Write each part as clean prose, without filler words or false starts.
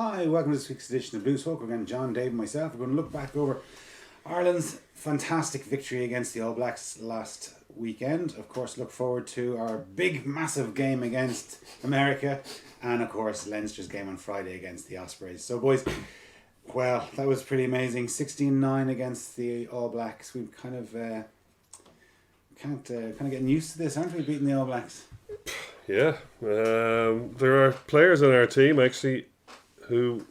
Hi, welcome to this week's edition of Blue Smoke. Again, John, Dave, and myself. We're going to look back over Ireland's fantastic victory against the All Blacks last weekend. Of course, look forward to our big, massive game against America. And, of course, Leinster's game on Friday against the Ospreys. So, boys, well, that was pretty amazing. 16-9 against the All Blacks. We've kind of getting used to this, aren't we, beating the All Blacks? Yeah. There are players on our team, actually, who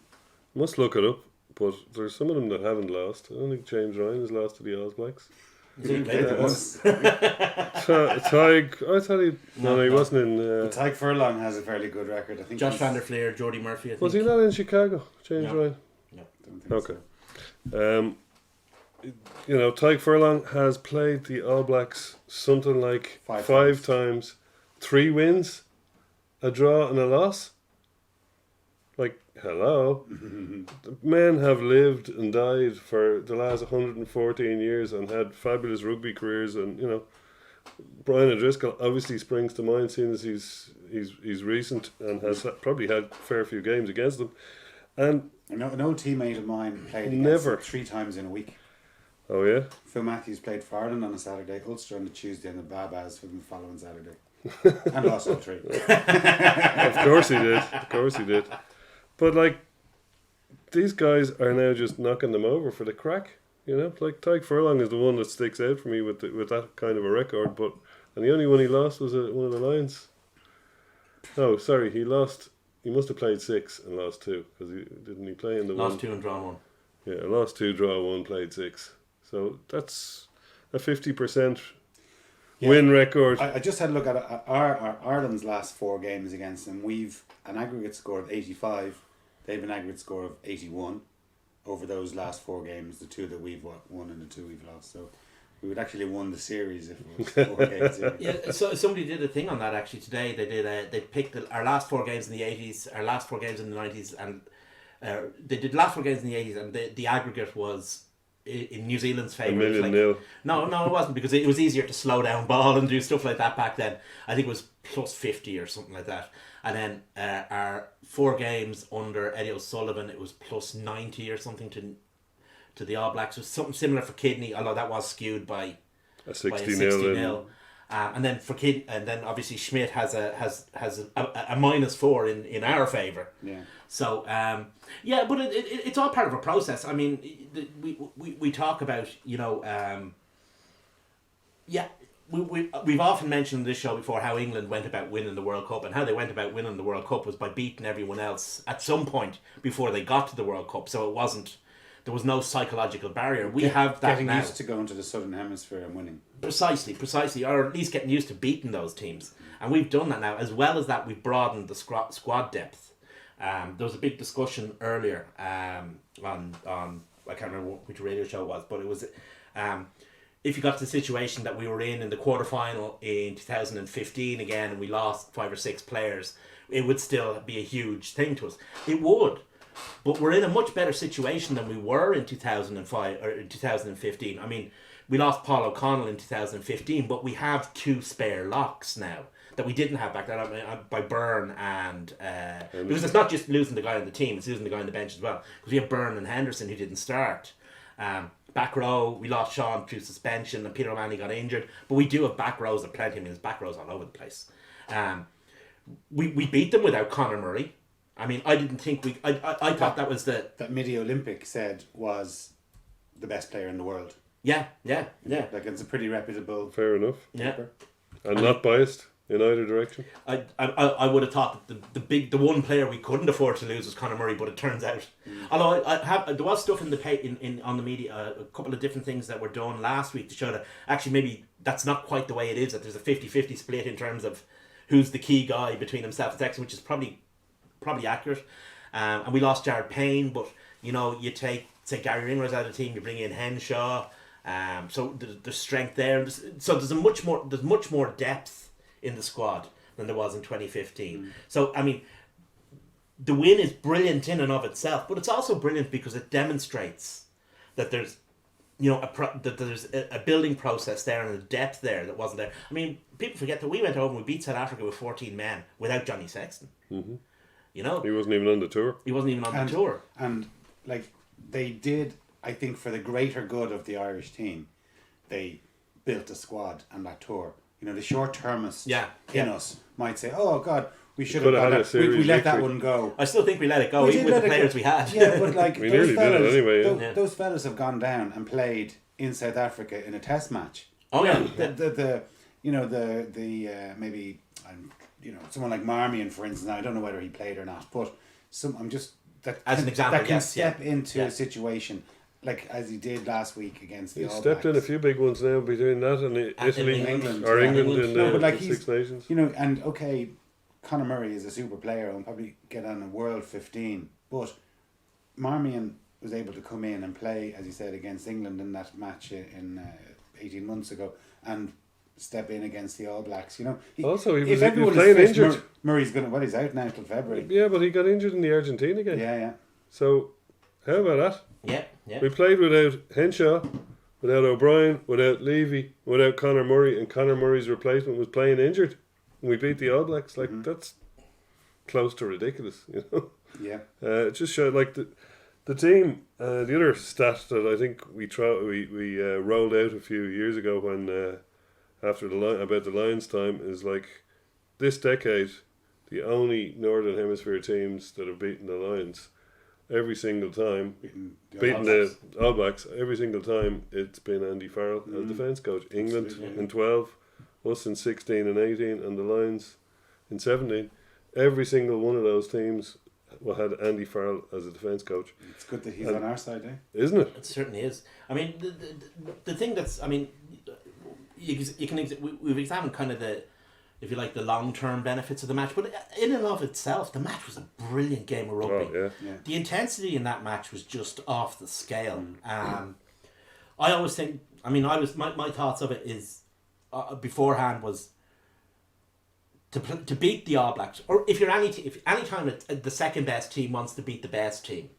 must look it up, but there's some of them that haven't lost. I don't think James Ryan has lost to the All Blacks. Tyg, I thought he wasn't in. Tyg Furlong has a fairly good record. I think Josh Van der Fleer, Jody Murphy. I think. Was he not in Chicago, James Ryan? No. Don't think Okay. so. Tyg Furlong has played the All Blacks something like five times, 3 wins, a draw and a loss. Like, hello. The men have lived and died for the last 114 years and had fabulous rugby careers, and Brian O'Driscoll obviously springs to mind, seeing as he's recent and has probably had a fair few games against them. And an old teammate of mine played against Never. them 3 times in a week. oh yeah, Phil Matthews played for Ireland on a Saturday, Ulster on the Tuesday, and the Babas for the following Saturday. And lost all 3. of course he did. But like, these guys are now just knocking them over for the crack. Like Tyg Furlong is the one that sticks out for me with that kind of a record. And the only one he lost was one of the Lions. No, sorry, he lost. He must have played 6 and lost 2, because didn't he play in the Lost one? 2 and drawn 1. Yeah, lost 2, draw 1, played 6. So that's a 50% win record. I just had a look at our Ireland's last 4 games against them. We've an aggregate score of 85. They have an aggregate score of 81 over those last 4 games. The 2 that we've won and the 2 we've lost. So we would actually have won the series if it was 4 games series. Yeah, so somebody did a thing on that actually today. They did. They picked our last 4 games in the 80s, our last 4 games in the 90s, and they did last 4 games in the 80s, and the aggregate was in New Zealand's favour. 1,000,000. No, it wasn't, because it was easier to slow down ball and do stuff like that back then. I think it was plus 50 or something like that. And then our 4 games under Eddie O'Sullivan, it was plus 90 or something to the All Blacks. It was something similar for Kidney, although that was skewed by A a 60-0. and then for and then obviously Schmidt has a -4 in our favour. Yeah. So but it's all part of a process. I mean, we talk about we've often mentioned on this show before how England went about winning the World Cup, and how they went about winning the World Cup was by beating everyone else at some point before they got to the World Cup. So there was no psychological barrier. We have that getting now. used to going to the Southern Hemisphere and winning. Precisely, or at least getting used to beating those teams, and we've done that now. As well as that, we've broadened the squad depth. There was a big discussion earlier on I can't remember which radio show it was, but it was if you got to the situation that we were in the quarterfinal in 2015 again, and we lost 5 or 6 players, it would still be a huge thing to us. It would. But we're in a much better situation than we were in 2005 or in 2015. I mean, we lost Paul O'Connell in 2015, but we have 2 spare locks now that we didn't have back then, by Byrne and because it's not just losing the guy on the team, it's losing the guy on the bench as well. Because we have Byrne and Henderson who didn't start. Back row, we lost Sean through suspension, and Peter O'Mahony got injured. But we do have back rows of plenty. I mean, there's back rows all over the place. We beat them without Conor Murray. I mean, I didn't think I thought that was that Midi Olympic said was the best player in the world. Yeah. Like, it's a pretty reputable. Fair enough. Yeah. And not biased in either direction. I would have thought that the one player we couldn't afford to lose was Conor Murray, but it turns out. Although there was stuff in the on the media, a couple of different things that were done last week to show that actually maybe that's not quite the way it is. That there's a 50-50 split in terms of who's the key guy between himself and Sexton, which is probably accurate. And we lost Jared Payne, but you take, say, Gary Ringrose out of the team, you bring in Henshaw. So there's strength there. So there's much more depth in the squad than there was in 2015. So I mean, the win is brilliant in and of itself, but it's also brilliant because it demonstrates that there's a building process there and a depth there that wasn't there. I mean, people forget that we went over and we beat South Africa with 14 men without Johnny Sexton. You know, He wasn't even on the tour. he wasn't even on the tour. And like they did, I think for the greater good of the Irish team, they built a squad and that tour. You know, the short-termists in us might say, "Oh God, we should have had done a that. series We let that victory." one go." I still think we let it go, We even did with the let it players go. we had. Yeah, but like We those nearly did it fellas, anyway, yeah. those fellas have gone down and played in South Africa in a test match. Oh yeah. The you know the maybe you know someone like Marmion, for instance. Now, I don't know whether he played or not, but I'm just that As an example, that can yes, step yeah. into Yeah. a situation like as he did last week against the He All stepped in a Blacks. few big ones now between that and Italy England, or yeah. England in No, but like the he's- Six Nations. You know, and okay, Conor Murray is a super player and probably get on a World 15, but Marmion was able to come in and play, as you said, against England in that match in 18 months ago and step in against the All Blacks. You know, Also, he if was everyone is playing fit, injured. Murray's gonna. Well, he's out now till February. Yeah, but he got injured in the Argentina game. Yeah, yeah. So, how about that? Yeah, yeah. We played without Henshaw, without O'Brien, without Levy, without Conor Murray, and Conor Murray's replacement was playing injured. And we beat the All Blacks. Like, that's close to ridiculous, you know? Yeah. It just showed, like, the team, the other stat that I think we rolled out a few years ago when, after about the Lions time, is like, this decade, the only Northern Hemisphere teams that have beaten the Lions every single time, beating the All Blacks, every single time, it's been Andy Farrell as defence coach. England Absolutely. in 12, us in 16 and 18, and the Lions in 17. Every single one of those teams had Andy Farrell as a defence coach. It's good that he's on our side, eh? Isn't it? It certainly is. I mean, the thing that's, I mean, we've examined kind of the, if you like, the long-term benefits of the match, but in and of itself, the match was a brilliant game of rugby. Oh, yeah. Yeah. The intensity in that match was just off the scale. I always think, I mean, my thoughts of it is, beforehand was to beat the All Blacks, or if any time the second best team wants to beat the best team,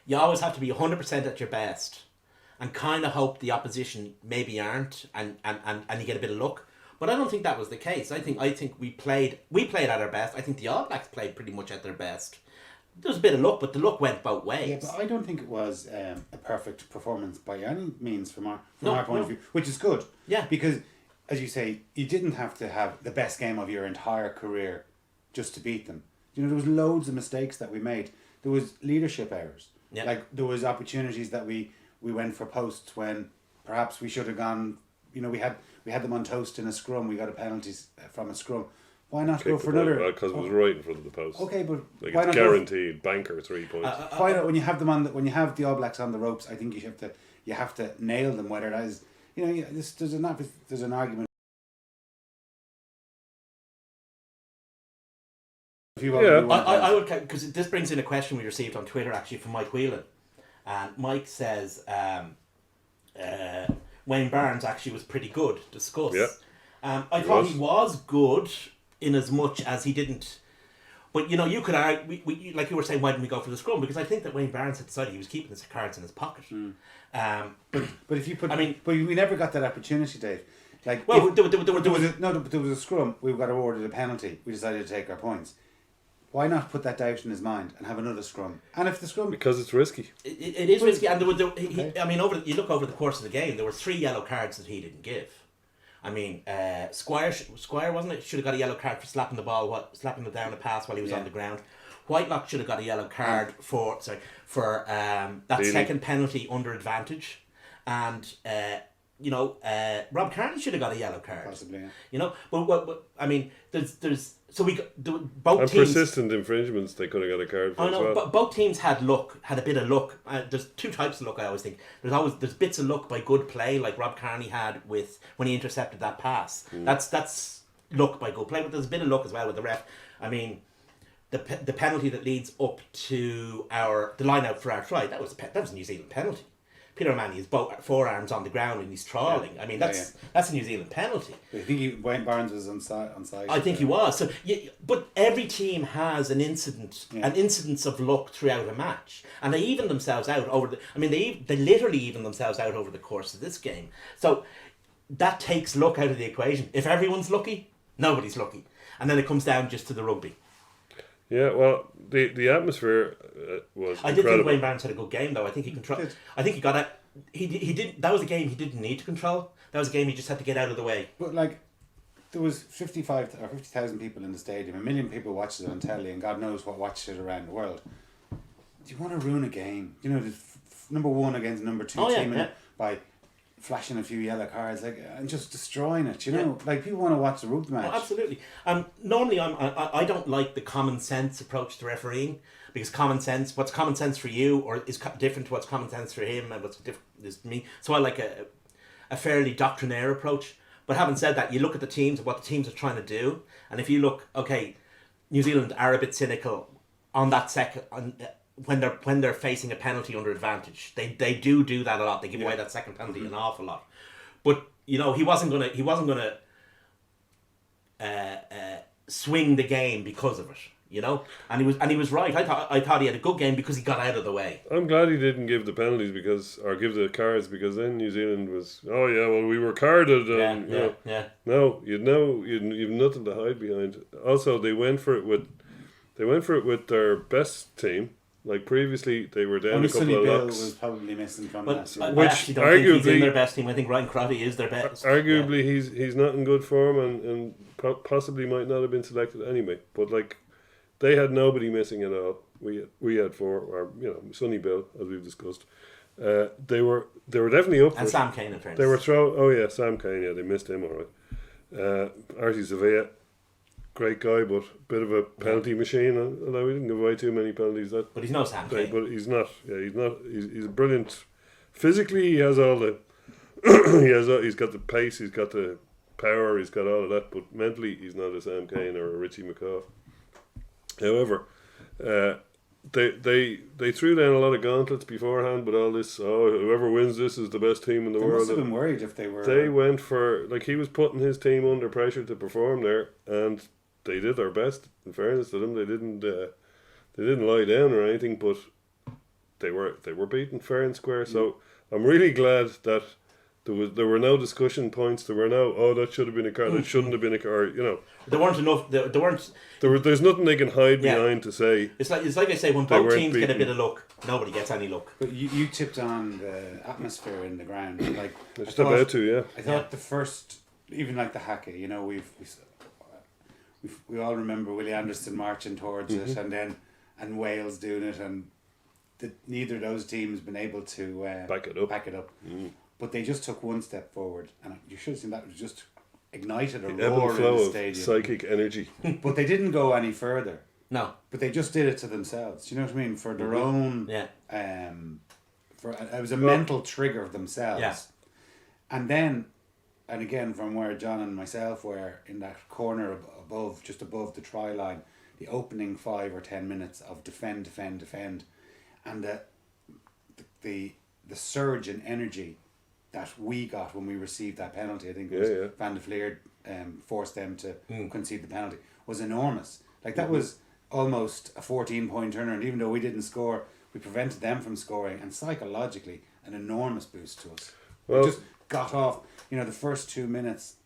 you always have to be 100% at your best, and kind of hope the opposition maybe aren't, and you get a bit of luck. But I don't think that was the case. I think we played at our best. I think the All Blacks played pretty much at their best. There was a bit of luck, but the luck went both ways. Yeah, but I don't think it was a perfect performance by any means from our No, point of view, which is good. Yeah. Because, as you say, you didn't have to have the best game of your entire career just to beat them. You know, there was loads of mistakes that we made. There was leadership errors. Yeah. Like, there was opportunities that we went for posts when perhaps we should have gone, you know, we had them on toast in a scrum. We got a penalty from a scrum. Why not go for another? Because it was right in front of the post. Okay, but Like, why it's not guaranteed banker 3 points. why not when you have them on when you have the All Blacks on the ropes? I think you have to nail them. Whether that is, you know, there's an argument. If you want, Yeah. you want I would, because this brings in a question we received on Twitter actually from Mike Whelan, and Mike says Wayne Barnes actually was pretty good. Discuss. Yeah. I thought he was good in as much as he didn't. But you know, you could argue, we like you were saying, why didn't we go for the scrum? Because I think that Wayne Barnes had decided he was keeping his cards in his pocket. but if you put, I mean, but we never got that opportunity, Dave. Like, well, if there was a scrum. We got awarded a penalty. We decided to take our points. Why not put that doubt in his mind and have another scrum? And if the scrum, Because it's risky. it is risky, and I mean, you look over the course of the game, there were 3 yellow cards that he didn't give. I mean, Squire wasn't it? Should have got a yellow card for slapping the ball, slapping it down the pass while he was on the ground. Whitelock should have got a yellow card for that second penalty under advantage, and you know, Rob Kearney should have got a yellow card. possibly. Yeah. You know, but I mean, there's so both And teams. persistent infringements, they could have got a card for I as know, well. but both teams had a bit of luck. There's 2 types of luck. I always think there's bits of luck by good play, like Rob Kearney had when he intercepted that pass. That's luck by good play, but there's a bit of luck as well with the ref. I mean, the penalty that leads up to the line out for our try, that was a New Zealand penalty. Peter O'Mahony has both forearms on the ground and he's trawling. I mean, that's a New Zealand penalty. I think Wayne Barnes was on side. I think he was. So, but every team has an incidence of luck throughout a match, and they even themselves out over the. I mean, they literally even themselves out over the course of this game. So that takes luck out of the equation. If everyone's lucky, nobody's lucky, and then it comes down just to the rugby. Yeah, well, the atmosphere was I did think incredible. Wayne Barnes had a good game though. I think he controlled. I think he got it. He did. That was a game he didn't need to control. That was a game he just had to get out of the way. But like, there was 55 or 50,000 people in the stadium. 1 million people watched it on telly, and God knows what watched it around the world. Do you want to ruin a game? You know, the number one against number two team by flashing a few yellow cards, like, and just destroying it. You know, like people want to watch the rugby match. Oh, absolutely. Normally, I don't like the common sense approach to refereeing, because what's common sense for you, or is different to what's common sense for him, and what's different is me. So I like a fairly doctrinaire approach. But having said that, you look at the teams and what the teams are trying to do, and if you look, okay, New Zealand are a bit cynical on that second. When they're facing a penalty under advantage, they do that a lot. They give away that second penalty an awful lot. But you know, he wasn't gonna swing the game because of it. You know, and he was right. I thought he had a good game because he got out of the way. I'm glad he didn't give the penalties or give the cards, because then New Zealand was, oh yeah, well, we were carded. And, No, you've nothing to hide behind. Also, they went for it with their best team. Like previously, they were down Only a couple Sonny of Bill locks. was probably missing from But that. I actually don't think he's in their best team. I think Ryan Crotty is their best. Arguably, he's not in good form, and possibly might not have been selected anyway. But like, they had nobody missing at all. We had 4, or Sonny Bill, as we've discussed. They were definitely up for And it. Sam Cane, in fairness. They were Sam Cane. Yeah, they missed him all right. Artie Sevilla, great guy, but bit of a penalty machine. Although he didn't give away too many penalties that. But he's no Sam Cane. But he's not. Yeah, he's not. He's brilliant. Physically, he has all the. He's got the pace. He's got the power. He's got all of that. But mentally, he's not a Sam Cane or a Richie McCaw. However, they threw down a lot of gauntlets beforehand, but all this, whoever wins this is the best team in the They world. must have been worried if they were. They went for, like, he was putting his team under pressure to perform there, and they did their best. In fairness to them, they didn't lie down or anything, but they were beaten fair and square. So I'm really glad that there were no discussion points. There were no, that should have been a card, that shouldn't have been a card. You know, there weren't enough. There weren't. There's nothing they can hide behind to say. It's like I say, when both teams get a bit of luck, nobody gets any luck. But you tipped on the atmosphere in the ground. Like, Just about to, yeah. I thought the first, even like the haka, you know, we all remember Willie Anderson marching towards it, and Wales doing it, and neither of those teams been able to back it up. But they just took one step forward, and you should have seen that was just ignited a The ebb roar and in flow the of stadium. psychic energy. But they didn't go any further. No. But they just did it to themselves. Do you know what I mean? For their own. Yeah. It was a mental trigger of themselves. Yeah. And then, and again, from where John and myself were in that corner above, just above the try line, the opening 5 or 10 minutes of defend, and the surge in energy that we got when we received that penalty, I think it was Van der Fleer forced them to concede the penalty, was enormous. Like, that was almost a 14-point turnaround. Even though we didn't score, we prevented them from scoring, and psychologically an enormous boost to us. Well, We just got off, the first 2 minutes,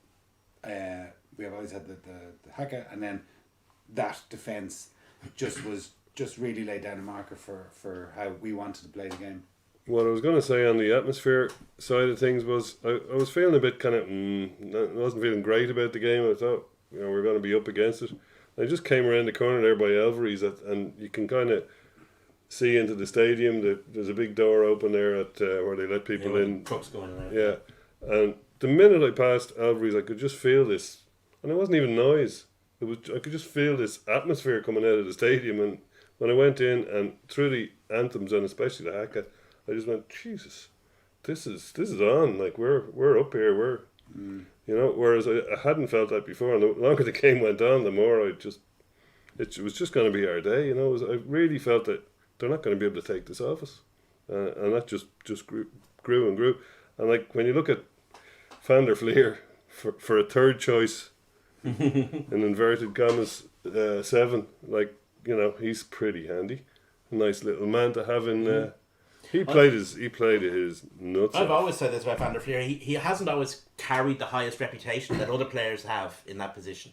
we have always had the haka, and then that defence just really laid down a marker for how we wanted to play the game. What I was going to say on the atmosphere side of things was I was feeling a bit kind of I wasn't feeling great about the game. I thought we're going to be up against it. I just came around the corner there by Alvarez, and you can kind of see into the stadium. There's a big door open there at where they let people in. Trucks going around. Yeah, and the minute I passed Alvarez, I could just feel this, and it wasn't even noise. I could just feel this atmosphere coming out of the stadium. And when I went in and through the anthems, and especially the haka, I just went, Jesus, this is on. Like, we're up here. Whereas I hadn't felt that before. And the longer the game went on, the more it was just going to be our day. I really felt that they're not going to be able to take this off us, and that just grew and grew. And like, when you look at Van der Fleer for a third choice in inverted commas 7, like, he's pretty handy, a nice little man to have in. He played his nuts. I've off. always said this about Van der Fleer. He hasn't always carried the highest reputation that other players have in that position,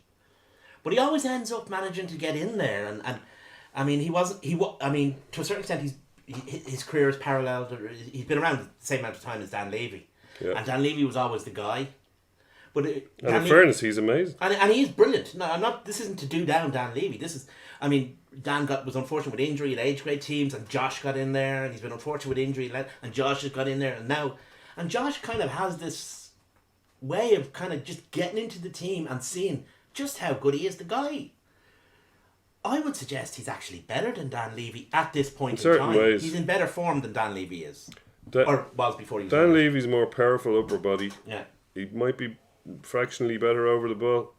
but he always ends up managing to get in there, and I mean, I mean, to a certain extent, his career is paralleled. He's been around the same amount of time as Dan Levy, and Dan Levy was always the guy. But in fairness, he's amazing, and he is brilliant. No, I'm not. This isn't to do down Dan Levy. This is, I mean, Dan was unfortunate with injury at age grade teams, and Josh got in there, and he's been unfortunate with injury, and Josh has got in there, and Josh kind of has this way of kind of just getting into the team and seeing just how good he is. The guy, I would suggest he's actually better than Dan Levy at this point in time. Ways. He's in better form than Dan Levy is, or was before he was. Dan Levy's more powerful upper body. Yeah, he might be fractionally better over the ball.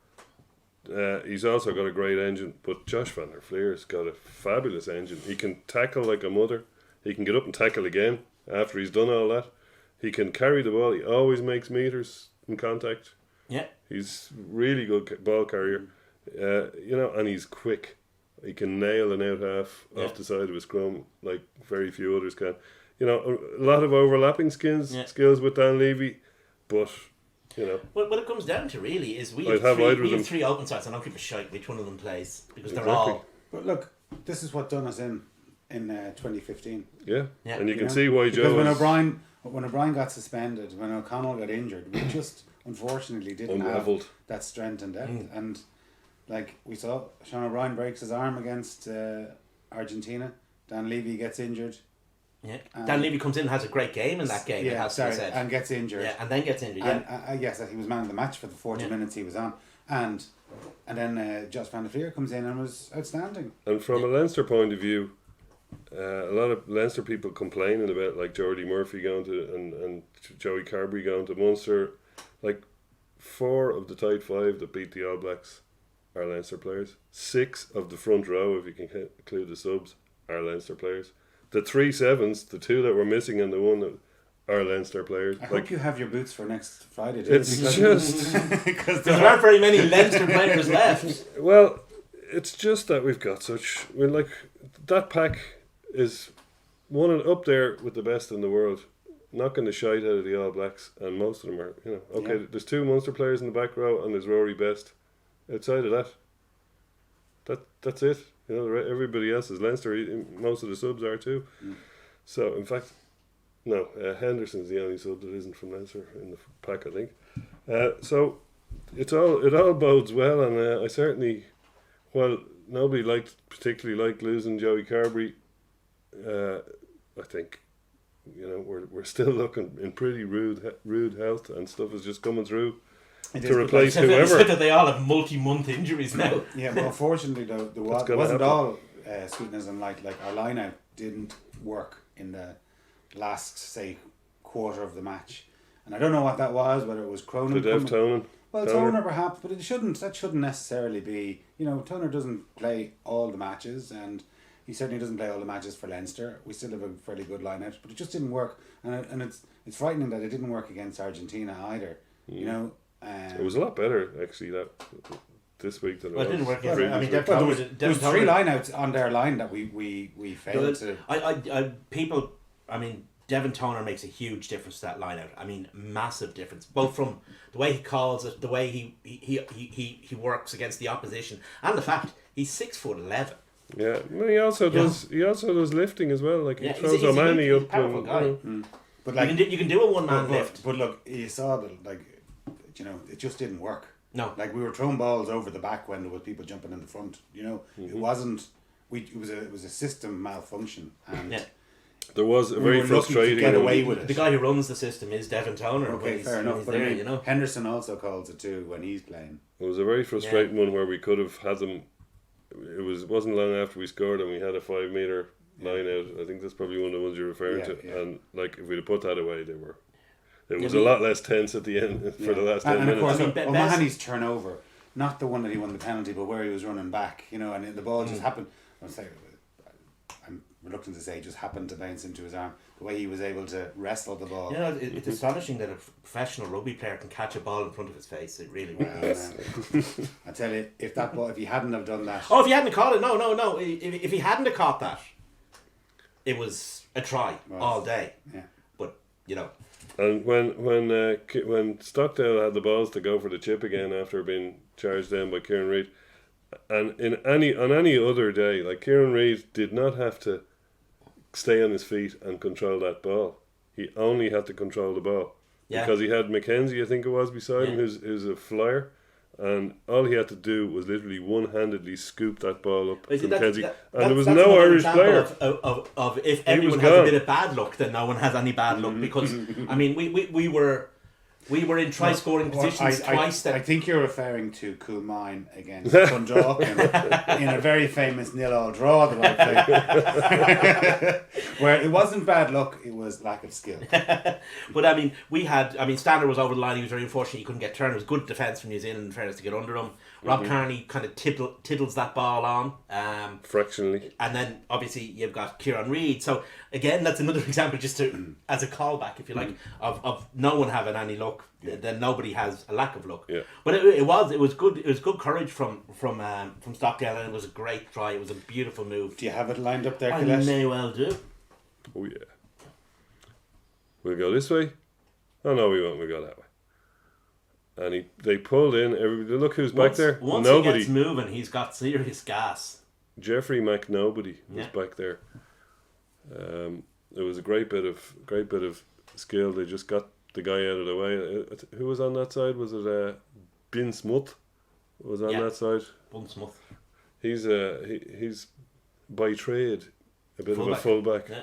He's also got a great engine, but Josh Van der Fleer's got a fabulous engine. He can tackle like a mother. He can get up and tackle again after he's done all that. He can carry the ball. He always makes meters in contact. Yeah, he's really good ball carrier. And he's quick. He can nail an out half off the side of a scrum like very few others can. A lot of overlapping skills with Dan Levy, but. What it comes down to really is we have three open sides, and I don't give a shite which one of them plays because they're all. But look, this is what done us in 2015. Yeah, and you can see why Joe. Because when O'Brien got suspended, when O'Connell got injured, we just unfortunately didn't have that strength and depth. And like we saw, Sean O'Brien breaks his arm against Argentina. Dan Levy gets injured. Yeah, Dan Levy comes in and has a great game in that game. Yeah, and gets injured. Yeah, and then gets injured. Yeah, and yes, he was man of the match for the 40 minutes he was on, and then Josh Van der Fleer comes in and was outstanding. And from a Leinster point of view, a lot of Leinster people complaining about like Jordy Murphy going to and Joey Carberry going to Munster. Like 4 of the tight 5 that beat the All Blacks are Leinster players. 6 of the front row, if you can include the subs, are Leinster players. The 3 sevens, the 2 that were missing and the 1 that are Leinster players. I hope you have your boots for next Friday. It's just because there aren't very many Leinster players left. Well, it's just that we've got that pack is one up there with the best in the world, knocking the shite out of the All Blacks, and most of them are there's 2 Munster players in the back row and there's Rory Best. Outside of that's it. Everybody else is Leinster. Most of the subs are too. So, in fact, no, Henderson's the only sub that isn't from Leinster in the pack, I think. So, it all bodes well, and I certainly, while nobody particularly liked losing Joey Carberry, I think, we're still looking in pretty rude health, and stuff is just coming through. To replace whoever. That they all have multi-month injuries now. Yeah, but unfortunately, though, it wasn't all sweetness and light. Like our line-out didn't work in the last, say, quarter of the match, and I don't know what that was. Whether it was Cronin. Toner. Well, Toner perhaps, but that shouldn't necessarily be. Toner doesn't play all the matches, and he certainly doesn't play all the matches for Leinster. We still have a fairly good line-out, but it just didn't work, and it's frightening that it didn't work against Argentina either. It was a lot better actually this week than it didn't work. There was 3 lineouts on their line that we failed to. Devin Toner makes a huge difference to that lineout. I mean, massive difference, both from the way he calls it, the way he works against the opposition, and the fact he's 6'11". Yeah, he also does lifting as well. Like he throws O'Mahony up. Powerful guy. But like you can do a one-man lift. But look, you saw that it just didn't work. No, like we were throwing balls over the back when there was people jumping in the front. It wasn't. It was a system malfunction, and there was a very frustrating. To get away with it. The guy who runs the system is Devin Toner. Okay, fair enough. But Henderson also calls it too when he's playing. It was a very frustrating one where we could have had them. It wasn't long after we scored and we had a 5 meter line out. I think that's probably one of the ones you're referring to. Yeah. And like if we'd have put that away, it was a lot less tense at the end for the last 10 minutes. And of course, O'Mahony's turnover, not the one that he won the penalty, but where he was running back, and the ball just happened. I'm reluctant to say it just happened to bounce into his arm. The way he was able to wrestle the ball. It's astonishing that a professional rugby player can catch a ball in front of his face. It really is. I tell you, if he hadn't have done that. Oh, if he hadn't caught it, no. If he hadn't have caught that, it was a try all day. Yeah. But And when Stockdale had the balls to go for the chip again after being charged down by Kieran Reid, And on any other day, like Kieran Reid did not have to stay on his feet and control that ball. He only had to control the ball. Yeah. Because he had McKenzie, I think it was, beside him, who's a flyer. And all he had to do was literally one-handedly scoop that ball up to McKenzie. And there was no Irish player. Of if everyone has a bit of bad luck, then no one has any bad luck. Because, I mean, we were in try-scoring positions twice. I think you're referring to Coolmine against Dundalk in a very famous 0-0 draw that I played. Where it wasn't bad luck, it was lack of skill. But I mean, Stander was over the line. He was very unfortunate. He couldn't get turned. It was good defence from New Zealand, in fairness, to get under him. Rob Kearney kind of tiddles that ball on. Fractionally. And then, obviously, you've got Kieran Reid. So, again, that's another example, just to as a callback, if you like, of no one having any luck. Then nobody has a lack of luck. Yeah. But it was good. It was good courage from Stockdale, and it was a great try. It was a beautiful move. Do you have it lined up there, I Colette? may well do. Oh, yeah. We'll go this way. Oh, no, we won't. We'll go that way. And they pulled in. Everybody, look who's back there. Once Nobody. he gets moving, he's got serious gas. Jeffrey McNobody was back there. It was a great bit of skill. They just got the guy out of the way. Who was on that side? Was it Bin Smuth? Was on that side. Bin Smuth. He's by trade a bit fullback. of a fullback. Yeah.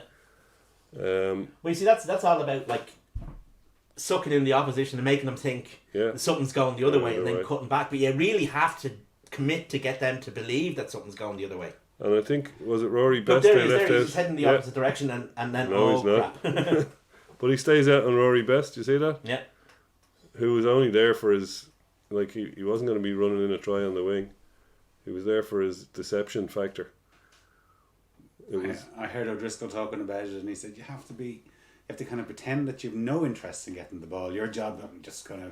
Um, Well, you see, that's all about like sucking in the opposition and making them think that something's going the other way, and then cutting back. But you really have to commit to get them to believe that something's going the other way. And I think, was it Rory Best? Look, he's heading the opposite direction, and then he's not. crap. But he stays out on Rory Best. You see that? Yeah. Who was only there for his, like he wasn't going to be running in a try on the wing. He was there for his deception factor. I heard O'Driscoll talking about it, and he said you have to kind of pretend that you've no interest in getting the ball. Your job, I'm just going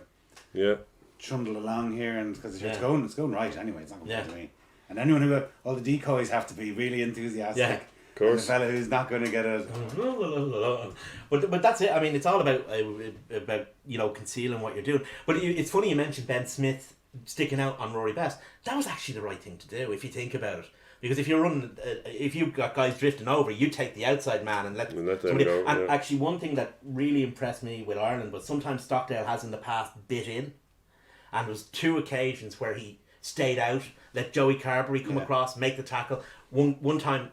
to trundle along here, and because it's going right anyway. It's not going to me. And anyone who all the decoys have to be really enthusiastic. Yeah, of course. And the fella who's not going to get it. But that's it. I mean, it's all about concealing what you're doing. But it's funny you mentioned Ben Smith sticking out on Rory Best. That was actually the right thing to do if you think about it. Because if you're running, if you've got guys drifting over, you take the outside man and let somebody them go. And actually, one thing that really impressed me with Ireland was sometimes Stockdale has in the past bit in, and there was 2 occasions where he stayed out, let Joey Carberry come across, make the tackle. One time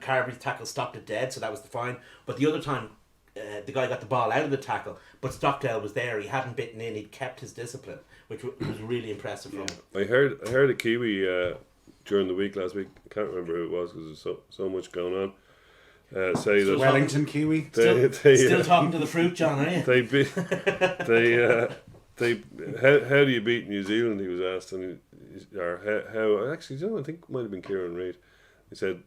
Carberry's tackle stopped it dead, so that was the fine. But the other time, the guy got the ball out of the tackle, but Stockdale was there. He hadn't bitten in. He'd kept his discipline, which was really impressive from him. I heard a Kiwi during the week last week. I can't remember who it was because there's so much going on. Say that Wellington Kiwi. Still talking to the fruit, John, are you? How do you beat New Zealand? He was asked, and how actually, I think it might have been Kieran Reid. He said,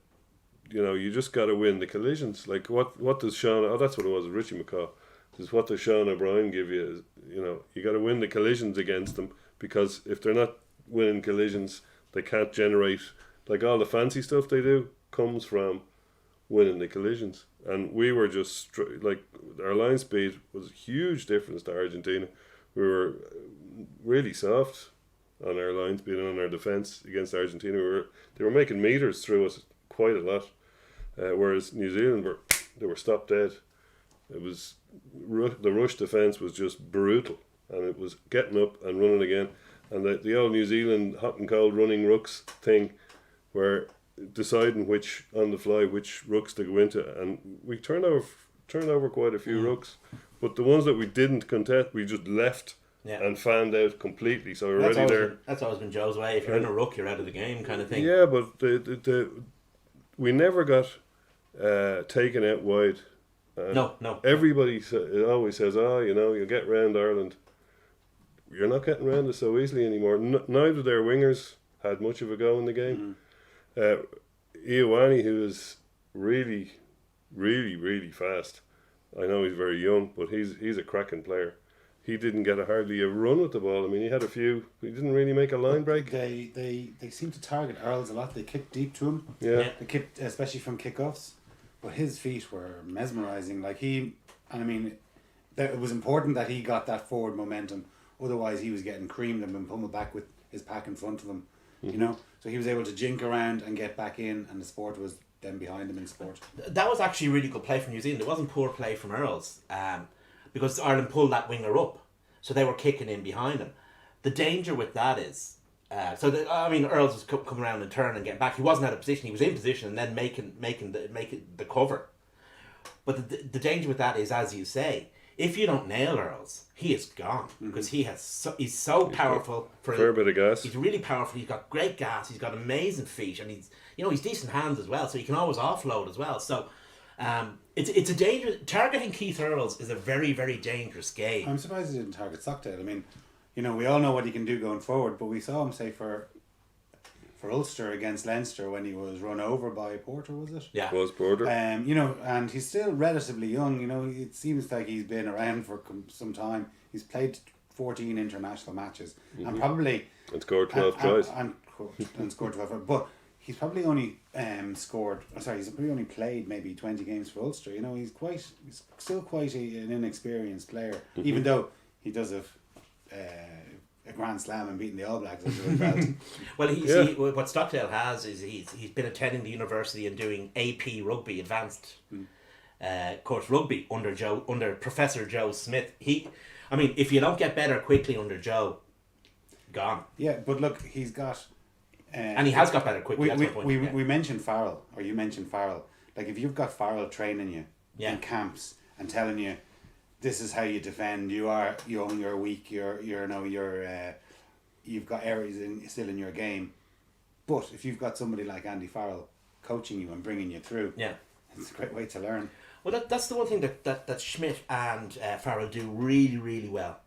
you just got to win the collisions. Like what does Sean? Oh, that's what it was. Richie McCaw. Says, what does Sean O'Brien give you? You got to win the collisions against them, because if they're not winning collisions, they can't generate, like, all the fancy stuff they do comes from winning the collisions. And we were just like, our line speed was a huge difference to Argentina. We were really soft on our line speed and on our defence against Argentina. They were making meters through us quite a lot, whereas New Zealand were stopped dead. It was the rush defence was just brutal, and it was getting up and running again. And the old New Zealand hot and cold running rooks thing, where deciding on the fly which rooks to go into, and we turned over quite a few rooks, but the ones that we didn't contest, we just left and fanned out completely. So we're already there. That's always been Joe's way. If you're in a rook, you're out of the game, kind of thing. Yeah, but we never got taken out wide. No. Everybody always says, you'll get round Ireland. You're not getting round us so easily anymore. Neither their wingers had much of a go in the game. Ioane, who is really, really, really fast. I know he's very young, but he's a cracking player. He didn't get hardly a run with the ball. I mean, he had a few. He didn't really make a line break. They seem to target Earls a lot. They kick deep to him. Yeah. They kicked, especially from kickoffs. But his feet were mesmerising. It was important that he got that forward momentum. Otherwise, he was getting creamed and been pummeled back with his pack in front of him. you know. So he was able to jink around and get back in, and the sport was then behind him in sport. That was actually a really good play from New Zealand. It wasn't poor play from Earls, because Ireland pulled that winger up, so they were kicking in behind him. The danger with that is, Earls was coming around and turn and getting back. He wasn't out of position. He was in position and then making the cover. But the danger with that is, as you say, if you don't nail Earls, he is gone, because he's so powerful. For Fair bit of gas. He's really powerful. He's got great gas. He's got amazing feet, and he's decent hands as well. So he can always offload as well. So it's a dangerous. Targeting Keith Earls is a very, very dangerous game. I'm surprised he didn't target Stockdale. I mean, you know, we all know what he can do going forward, but we saw him say for Ulster against Leinster when he was run over by Porter, was it? Yeah. Was Porter. You know, and he's still relatively young. You know, it seems like he's been around for some time. He's played 14 international matches and probably And scored 12 tries. And scored 12. But he's probably only he's probably only played maybe 20 games for Ulster. You know, he's still quite an inexperienced player, even though he does have a Grand Slam and beating the All Blacks as a result. Well, what Stockdale has is he's been attending the university and doing AP rugby, advanced course rugby under Professor Joe Smith. If you don't get better quickly under Joe, gone. Yeah, but look, he's got. And he has got better quickly. That's my point. We mentioned Farrell, or you mentioned Farrell. Like, if you've got Farrell training you in camps and telling you, this is how you defend. You are young. You're weak. You've got areas still in your game. But if you've got somebody like Andy Farrell coaching you and bringing you through, it's a great way to learn. Well, that's the one thing that Schmidt and Farrell do really, really well,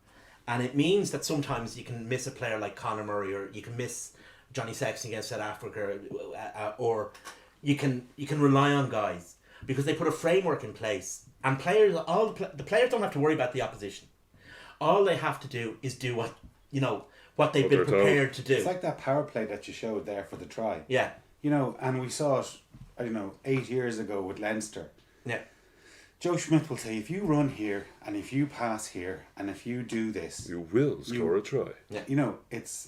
and it means that sometimes you can miss a player like Conor Murray, or you can miss Johnny Sexton against South Africa, or you can rely on guys because they put a framework in place. And the players don't have to worry about the opposition. All they have to do is do what they've been prepared to do. It's like that power play that you showed there for the try. Yeah. You know, and we saw it, 8 years ago with Leinster. Yeah. Joe Schmidt will say, if you run here and if you pass here and if you do this, you will score a try. Yeah. You know, it's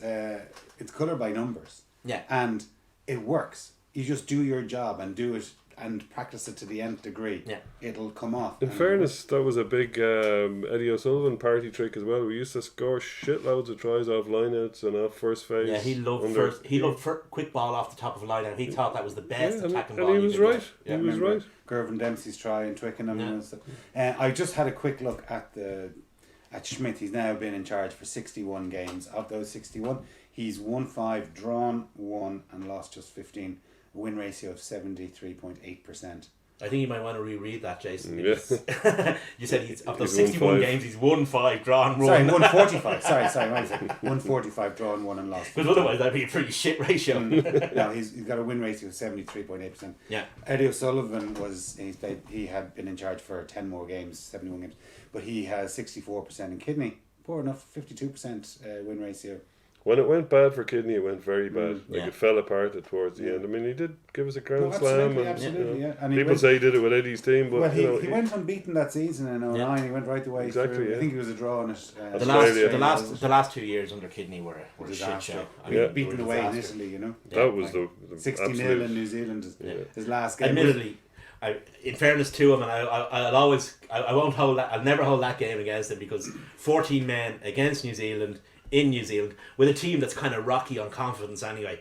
colour by numbers. Yeah. And it works. You just do your job and do it and practice it to the nth degree. Yeah. It'll come off. In fairness, that was a big Eddie O'Sullivan party trick as well. We used to score shitloads of tries off lineouts and off first phase. Yeah, he loved quick ball off the top of a line out. He thought that was the best attacking ball. And he was right. He was right. Gervin Dempsey's try in Twickenham. And stuff. I just had a quick look at Schmidt. He's now been in charge for 61 games. Of those 61, he's won 5, drawn 1, and lost just 15. A win ratio of 73.8%. I think you might want to reread that, Jason. Yes. You said of those 61 games, he's won 5, drawn 1. Sorry, 145. sorry, wait a second. 145, drawn 1, and lost 15. Because otherwise that'd be a pretty shit ratio. No, he's got a win ratio of 73.8%. Yeah. Eddie O'Sullivan he had been in charge for 10 more games, 71 games, but he has 64% in kidney. Poor enough, 52% win ratio. When it went bad for Kidney, it went very bad. It fell apart towards the end. I mean, he did give us a Grand Slam. Absolutely. And people say he did it with Eddie's team, but he went unbeaten that season in 2009. He went right the way through. I think he was a draw on it. The last 2 years under Kidney were a shit show. Beaten away in Italy, you know. That was the 60-0 in New Zealand. His last game. Admittedly, in fairness to him, and I'll never hold that game against him, because 14 men against New Zealand in New Zealand with a team that's kind of rocky on confidence anyway.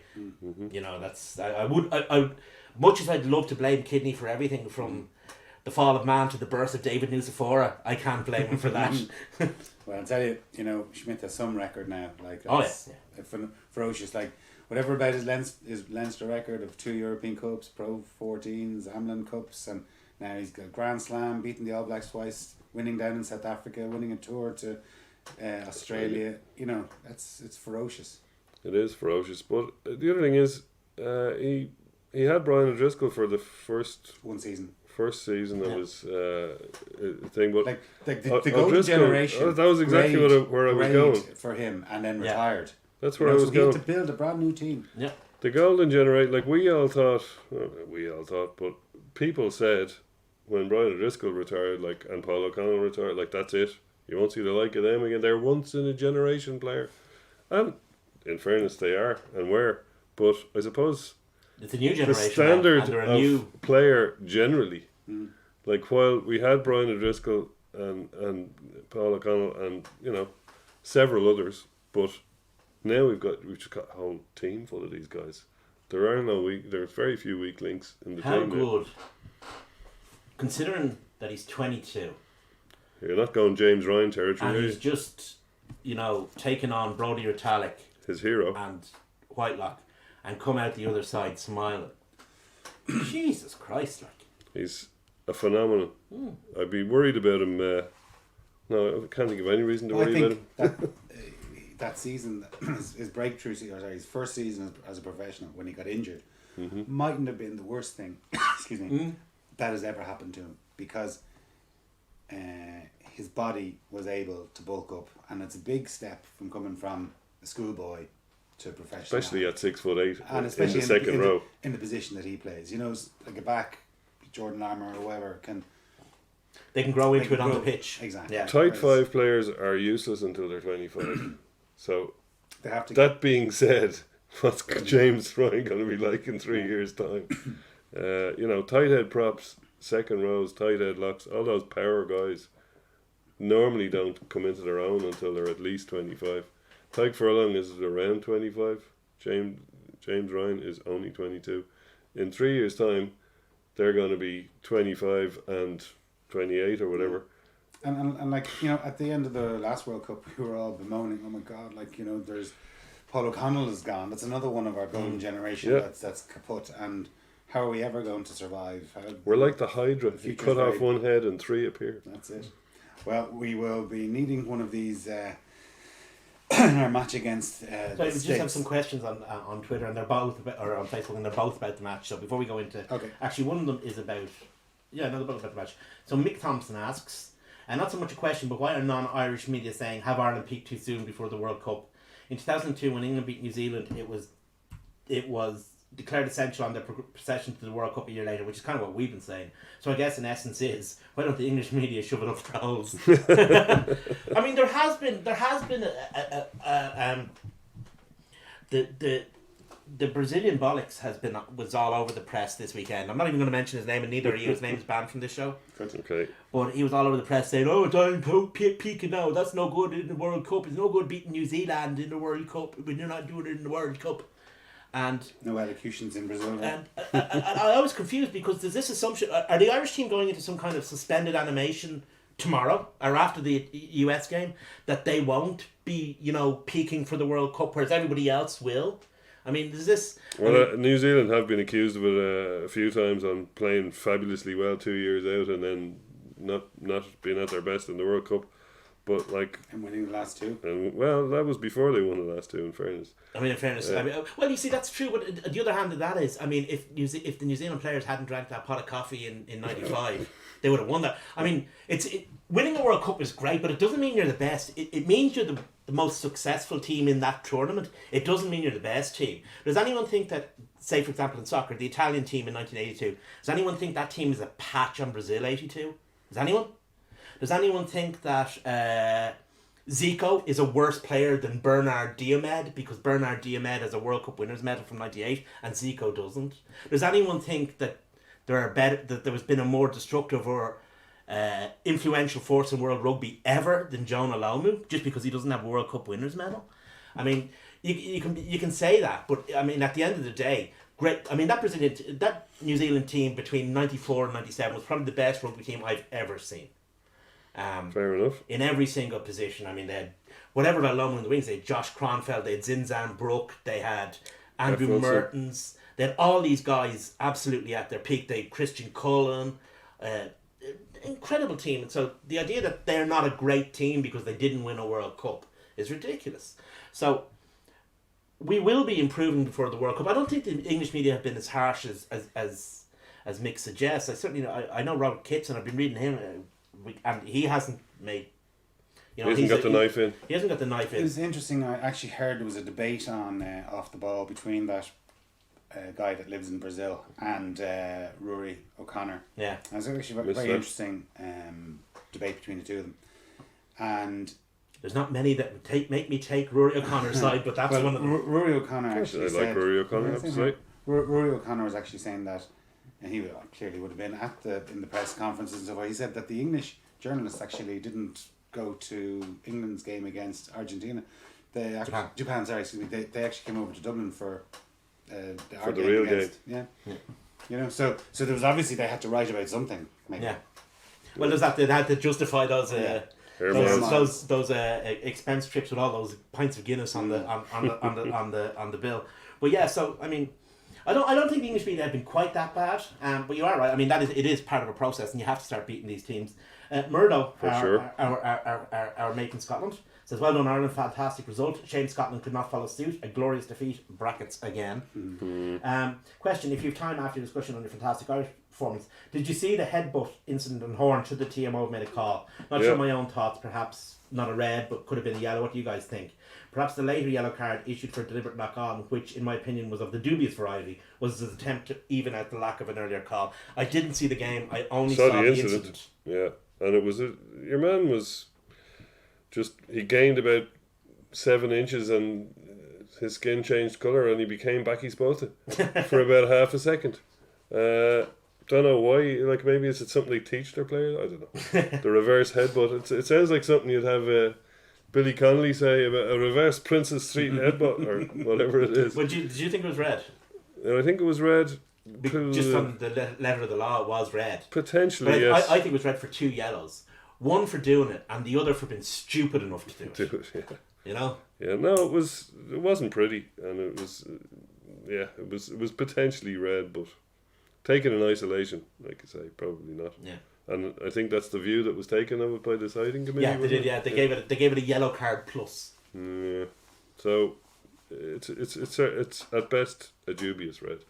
You know, that's I would much as I'd love to blame Kidney for everything from the fall of man to the birth of David Nusafora, I can't blame him for that. Well, I'll tell you, Schmidt has some record now. Like, ferocious. Like, whatever about his Leinster record of 2 European Cups, Pro 14s, Amlin Cups, and now he's got Grand Slam, beating the All Blacks twice, winning down in South Africa, winning a tour to Australia. It's ferocious. It is ferocious, but the other thing is, he had Brian O'Driscoll for the first season of his thing, but like the golden generation. That was exactly where I was going for him, and then retired. That's where I was going. He had to build a brand new team. Yeah, the golden generation. Like we all thought, but people said when Brian O'Driscoll retired, and Paul O'Connell retired, that's it. You won't see the like of them again. They're once in a generation player. And in fairness, they are and were. But I suppose It's a new the generation. standard now, and they're of a new. player generally, like while we had Brian O'Driscoll and Paul O'Connell and several others, but now we've just got a whole team full of these guys. There's very few weak links in the How team. good, considering that he's 22 You're not going James Ryan territory. and are he's you? just taken on Brodie Retallick His hero. and Whitelock and come out the other side smiling. Jesus Christ, like. He's a phenomenon. I'd be worried about him. No, I can't think of any reason to I worry about think him. that season, his breakthrough season, or sorry, his first season as a professional when he got injured, mightn't have been the worst thing, excuse me, that has ever happened to him, because his body was able to bulk up, and it's a big step from coming from a schoolboy to a professional. Especially at 6'8", and especially in the second row. in the position that he plays. Like a back, Jordan Armour or whoever They can grow into they it can on the grow- pitch. Exactly. Yeah. Tight five players are useless until they're 25. So They have to. that being said, what's James Ryan going to be like in 3 years' time? Tight head props, second rows, tight head locks, all those power guys normally don't come into their own until they're at least 25. Tyke Furlong is around 25. James Ryan is only 22. In 3 years' time, they're going to be 25 and 28 or whatever. And like, at the end of the last World Cup, we were all bemoaning, oh my God, there's Paul O'Connell is gone. That's another one of our golden generation Yeah. that's kaput. And how are we ever going to survive? We're like the Hydra. You future's cut off very- one head and three appear. That's it. Well, we will be needing one of these in our match against So the we just have States. some questions on Twitter, and they're both or on Facebook, and they're both about the match. So before we go into, Okay. actually, one of them is about, another both about the match. So Mick Thompson asks, and not so much a question, but why are non-Irish media saying have Ireland peaked too soon before the World Cup? In 2002, when England beat New Zealand, it was declared essential on their procession to the World Cup a year later, which is kind of what we've been saying. So I guess in essence is, why don't the English media shove it up their holes? I mean, there has been the Brazilian bollocks was all over the press this weekend. I'm not even going to mention his name, and neither are you. His name is banned from this show. Okay. But he was all over the press saying, "Oh, it's Ireland peaking now. That's no good in the World Cup. It's no good beating New Zealand in the World Cup when you're not doing it in the World Cup." And No elocutions in Brazil. Right? and I was confused because there's this assumption: are the Irish team going into some kind of suspended animation tomorrow or after the US game that they won't be, peaking for the World Cup, whereas everybody else will? I mean, there's this. Well, New Zealand have been accused of it a few times on playing fabulously well 2 years out and then not being at their best in the World Cup. But And winning the last two. well, that was before they won the last two. In fairness, I mean, in fairness, well, you see, that's true. But the other hand of that is, I mean, if the New Zealand players hadn't drank that pot of coffee in '95, they would have won that. I mean, winning a World Cup is great, but it doesn't mean you're the best. It means you're the most successful team in that tournament. It doesn't mean you're the best team. Does anyone think that, say, for example, in soccer, the Italian team in 1982, does anyone think that team is a patch on Brazil '82? Does anyone? Does anyone think that Zico is a worse player than Bernard Diomed because Bernard Diomed has a World Cup winners medal from '98 and Zico doesn't? Does anyone think that there has been a more destructive or influential force in world rugby ever than Jonah Lomu just because he doesn't have a World Cup winners medal? I mean, you can say that, but I mean, at the end of the day, great. I mean, that New Zealand team between '94 and '97 was probably the best rugby team I've ever seen. fair enough. In every single position. I mean, they had whatever about Lomu in the wings. They had Josh Kronfeld, they had Zinzan Brook, they had Andrew Jeff Wilson. Mertens. They had all these guys absolutely at their peak. They had Christian Cullen, incredible team. And so the idea that they're not a great team because they didn't win a World Cup is ridiculous. So we will be improving before the World Cup. I don't think the English media have been as harsh as Mick suggests. I certainly I know Robert Kitson. I've been reading him. And he hasn't made. He hasn't got the knife in. He hasn't got the knife It in. was interesting. I actually heard there was a debate on Off the Ball between that guy that lives in Brazil and Rory O'Connor. Yeah. And it was actually a very interesting debate between the two of them. And there's not many that would make me take Rory O'Connor's side, but that's one of them. Rory O'Connor I actually like said... Rory O'Connor, I have to say. Rory O'Connor was actually saying that, and he clearly would have been in the press conferences and so forth. He said that the English journalists actually didn't go to England's game against Argentina. They actually, Japan, sorry, excuse me. They actually came over to Dublin for the real game. Yeah. You know, so there was obviously they had to write about something. Maybe. Yeah. Well, there's that they had to justify those expense trips with all those pints of Guinness on the bill. But yeah, so I mean, I don't think the English media have been quite that bad. But you are right. I mean, it is part of a process, and you have to start beating these teams. Murdo, our mate in Scotland, says, well done Ireland, fantastic result. Shame Scotland could not follow suit. A glorious defeat, brackets again. Question, if you have time after your discussion on your fantastic Irish performance, did you see the headbutt incident on Horn? Should the TMO have made a call? Not sure my own thoughts, perhaps not a red, but could have been a yellow. What do you guys think? Perhaps the later yellow card issued for deliberate knock-on, which in my opinion was of the dubious variety, was his attempt to even out the lack of an earlier call. I didn't see the game, I only saw the incident. Yeah, and it was, your man was just, he gained about 7 inches and his skin changed colour and he became back he's supposed to for about half a second. Don't know why, like maybe is it something they teach their players? I don't know. The reverse headbutt, it sounds like something you'd have Billy Connolly say about a reverse Princess Street headbutt or whatever it is. But did you think it was red? I think it was red. Just from the letter of the law, it was red. Potentially, but yes. I think it was red for 2 yellows. One for doing it, and the other for being stupid enough to do it. Yeah. You know? Yeah, no, it wasn't pretty, and it was potentially red, but taken in isolation, like I say, probably not. Yeah. And I think that's the view that was taken of it by the deciding committee. Yeah, they did. Yeah, they gave it a yellow card plus. Yeah, so it's at best a dubious red.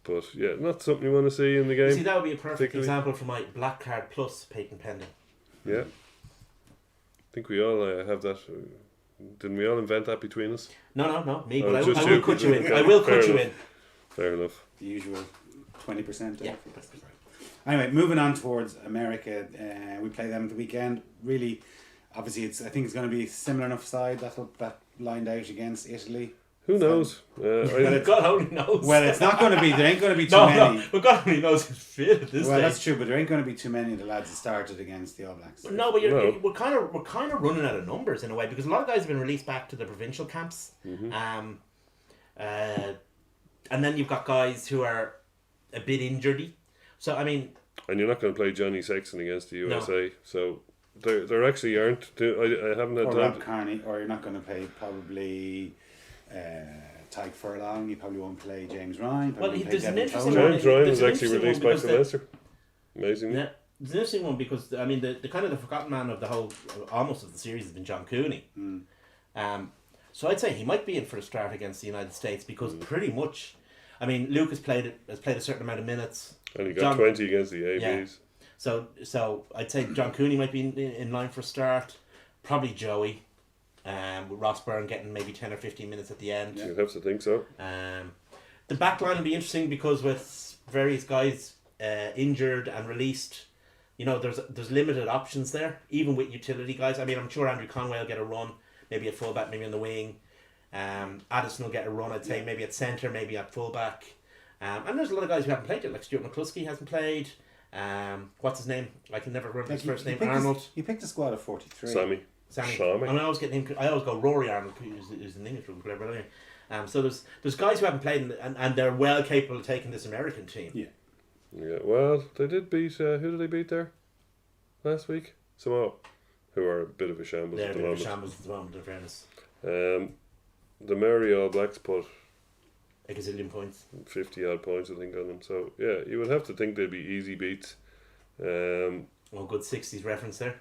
But yeah, not something you want to see in the game. See, that would be a perfect example for my black card plus patent pending. Yeah, I think we all have that. Didn't we all invent that between us? No, me. But I will cut you in. I will cut you in. Fair enough. The usual 20%. Yeah. Anyway, moving on towards America, we play them the weekend. Really, obviously, I think it's going to be a similar enough side that lined out against Italy. Who knows? God only knows. Well, it's not going to be. There ain't going to be too many. No, but God only knows who's fit at this Well, stage. that's true, but there ain't going to be too many of the lads that started against the All Blacks. No, but we're kind of running out of numbers in a way because a lot of guys have been released back to the provincial camps. And then you've got guys who are a bit injured. So I mean, and you're not going to play Johnny Sexton against the USA, so there actually aren't. I haven't had or time. Rob Kearney, or you're not going to play probably Tyke Furlong. You probably won't play James Ryan. Well, there's an interesting one. James Ryan was actually released back to Leicester. Amazing. Yeah, it's an interesting one because I mean the kind of the forgotten man of the whole almost of the series has been John Cooney. So I'd say he might be in for the start against the United States because pretty much. I mean, Luke has played a certain amount of minutes. And he got 20 against the ABs. Yeah. So I'd say John Cooney might be in line for a start. Probably Joey. With Ross Byrne getting maybe 10 or 15 minutes at the end. Yeah. You'd have to think so. The back line will be interesting because with various guys injured and released, you know, there's limited options there, even with utility guys. I mean, I'm sure Andrew Conway will get a run, maybe at fullback, maybe on the wing. Addison will get a run, I'd say, maybe at centre, maybe at fullback. And there's a lot of guys who haven't played it, like Stuart McCluskey hasn't played. What's his name? I can never remember his first name. Arnold. He picked a squad of 43. Sammy. And I always get him. I always go Rory Arnold, who's an English player, but anyway. So there's guys who haven't played and they're well capable of taking this American team. Yeah. Yeah. Well, they did beat. Who did they beat there last week? Samoa, who are a bit of a shambles at the moment. They're a bit of a shambles at the moment, in fairness. The Merry All Blacks put a gazillion points, 50 odd points, I think, on them. So yeah, you would have to think they'd be easy beats. Good 60s reference there.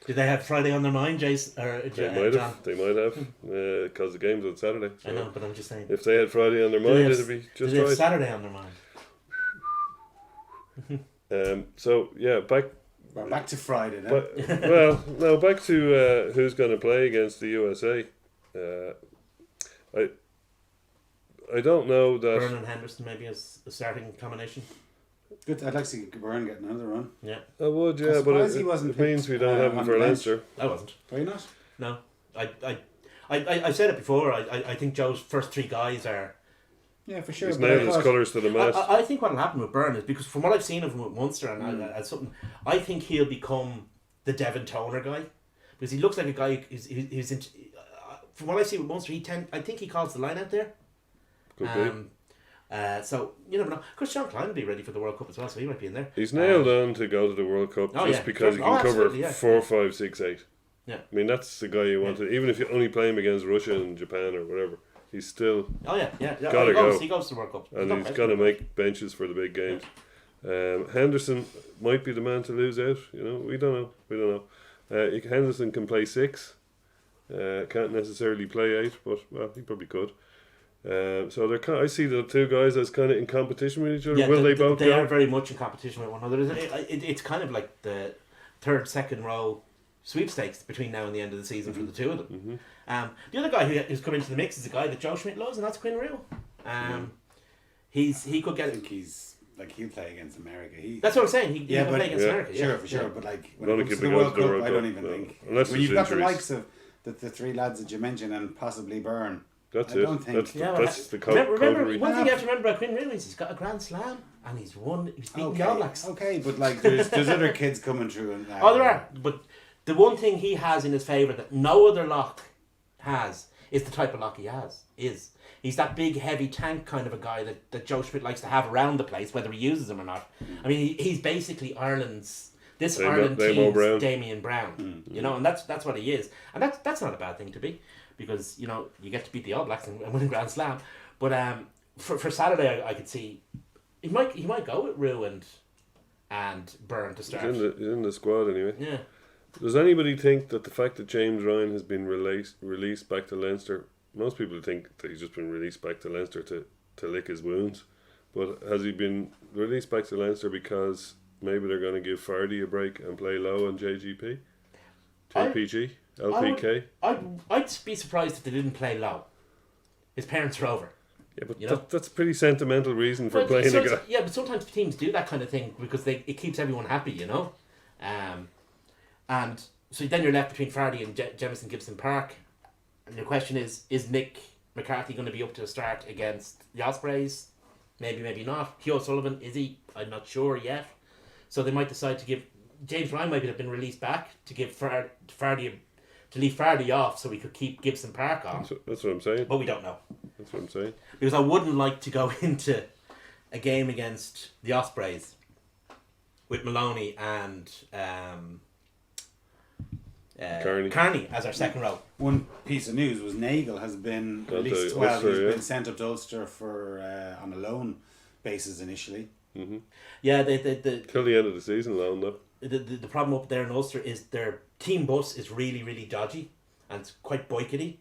Did they have Friday on their mind, Jace? They might have, because the game's on Saturday. So I know, but I'm just saying. If they had Friday on their mind, it'd be just right. They have Saturday on their mind. So yeah, back to Friday then. Back to who's going to play against the USA. I don't know that Byrne and Henderson maybe as a starting combination. Good. I'd like to see Byrne getting another run. Yeah, I would. Yeah, but it means we don't have him for Leinster. I wasn't. Were you not? No. I said it before. I think Joe's first three guys are. Yeah, for sure. He's but nailed I his thought- colours to the mast. I think what'll happen with Byrne is because from what I've seen of him with Munster and as something, I think he'll become the Devon Toner guy because he looks like a guy who's into, from what I see with Munster, I think he calls the line out there. Could be. So you never know. Of course, Sean Klein will be ready for the World Cup as well, so he might be in there. He's nailed on to go to the World Cup Oh, just yeah. because he Oh, can cover absolutely, yeah. 4, 5, 6, 8. Yeah. I mean, that's the guy you want to. Even if you only play him against Russia and Japan or whatever, he's still. Oh yeah. Gotta go. He goes to the World Cup, And he's got to make benches for the big games. Henderson might be the man to lose out. You know, we don't know. Henderson can play 6. Can't necessarily play 8, but well, he probably could. So I see the two guys as kind of in competition with each other. Will they both They go? are very much in competition with one another. It's kind of like the third, second row sweepstakes between now and the end of the season for the two of them. The other guy who's come into the mix is a guy that Joe Schmidt loves, and that's Quinn Reel. He could I get. think he'll play against America. That's what I'm saying. He can play against America. Sure, Yeah, for sure. yeah. But like Don't when it think comes to he'll the be World going to Cup, I don't Cup, even no. think. Unless When there's you've got the injuries. likes of the three lads that you mentioned and possibly Byrne. That's I it. don't think- That's the Remember, coterie. one thing you have to remember about Quinn Reel is he's got a Grand Slam and he's beaten the All Blacks. Okay, but like there's other kids coming through and Oh, there are. But the one thing he has in his favour that no other lock has is the type of lock he has. He's that big, heavy tank kind of a guy that Joe Schmidt likes to have around the place, whether he uses him or not. I mean, he's basically Ireland's Ireland team's Brown. Damien Brown. You know, and that's what he is. And that's not a bad thing to be, because, you know, you get to beat the All Blacks and win a Grand Slam. But for Saturday, I could see he might go with Rue and Byrne to start. He's in the squad anyway. Yeah. Does anybody think that the fact that James Ryan has been released back to Leinster, most people think that he's just been released back to Leinster to lick his wounds, but has he been released back to Leinster because maybe they're going to give Fardy a break and play low on JGP, TPG, LPK? I'd be surprised if they didn't play low. His parents are over. Yeah, but You know? that's a pretty sentimental reason for But playing a guy. yeah, but sometimes teams do that kind of thing because it keeps everyone happy, you know. And so then you're left between Fardy and Jemison Gibson Park, and the question is Nick McCarthy going to be up to a start against the Ospreys? Maybe, maybe not. Hugh O'Sullivan, is he? I'm not sure yet. So they might decide to give James Ryan might have been released back to give Fardy to leave Fardy off so we could keep Gibson Park on. That's what I'm saying. But we don't know. That's what I'm saying. Because I wouldn't like to go into a game against the Ospreys with Maloney and Carney as our second row. One piece of news was Nagel has been Gone to released. Well, Ulster, he's yeah. been sent up to Ulster for on a loan basis initially. Yeah, Till the end of the season, loan though. the problem up there in Ulster is their team bus is really, really dodgy and it's quite boykety.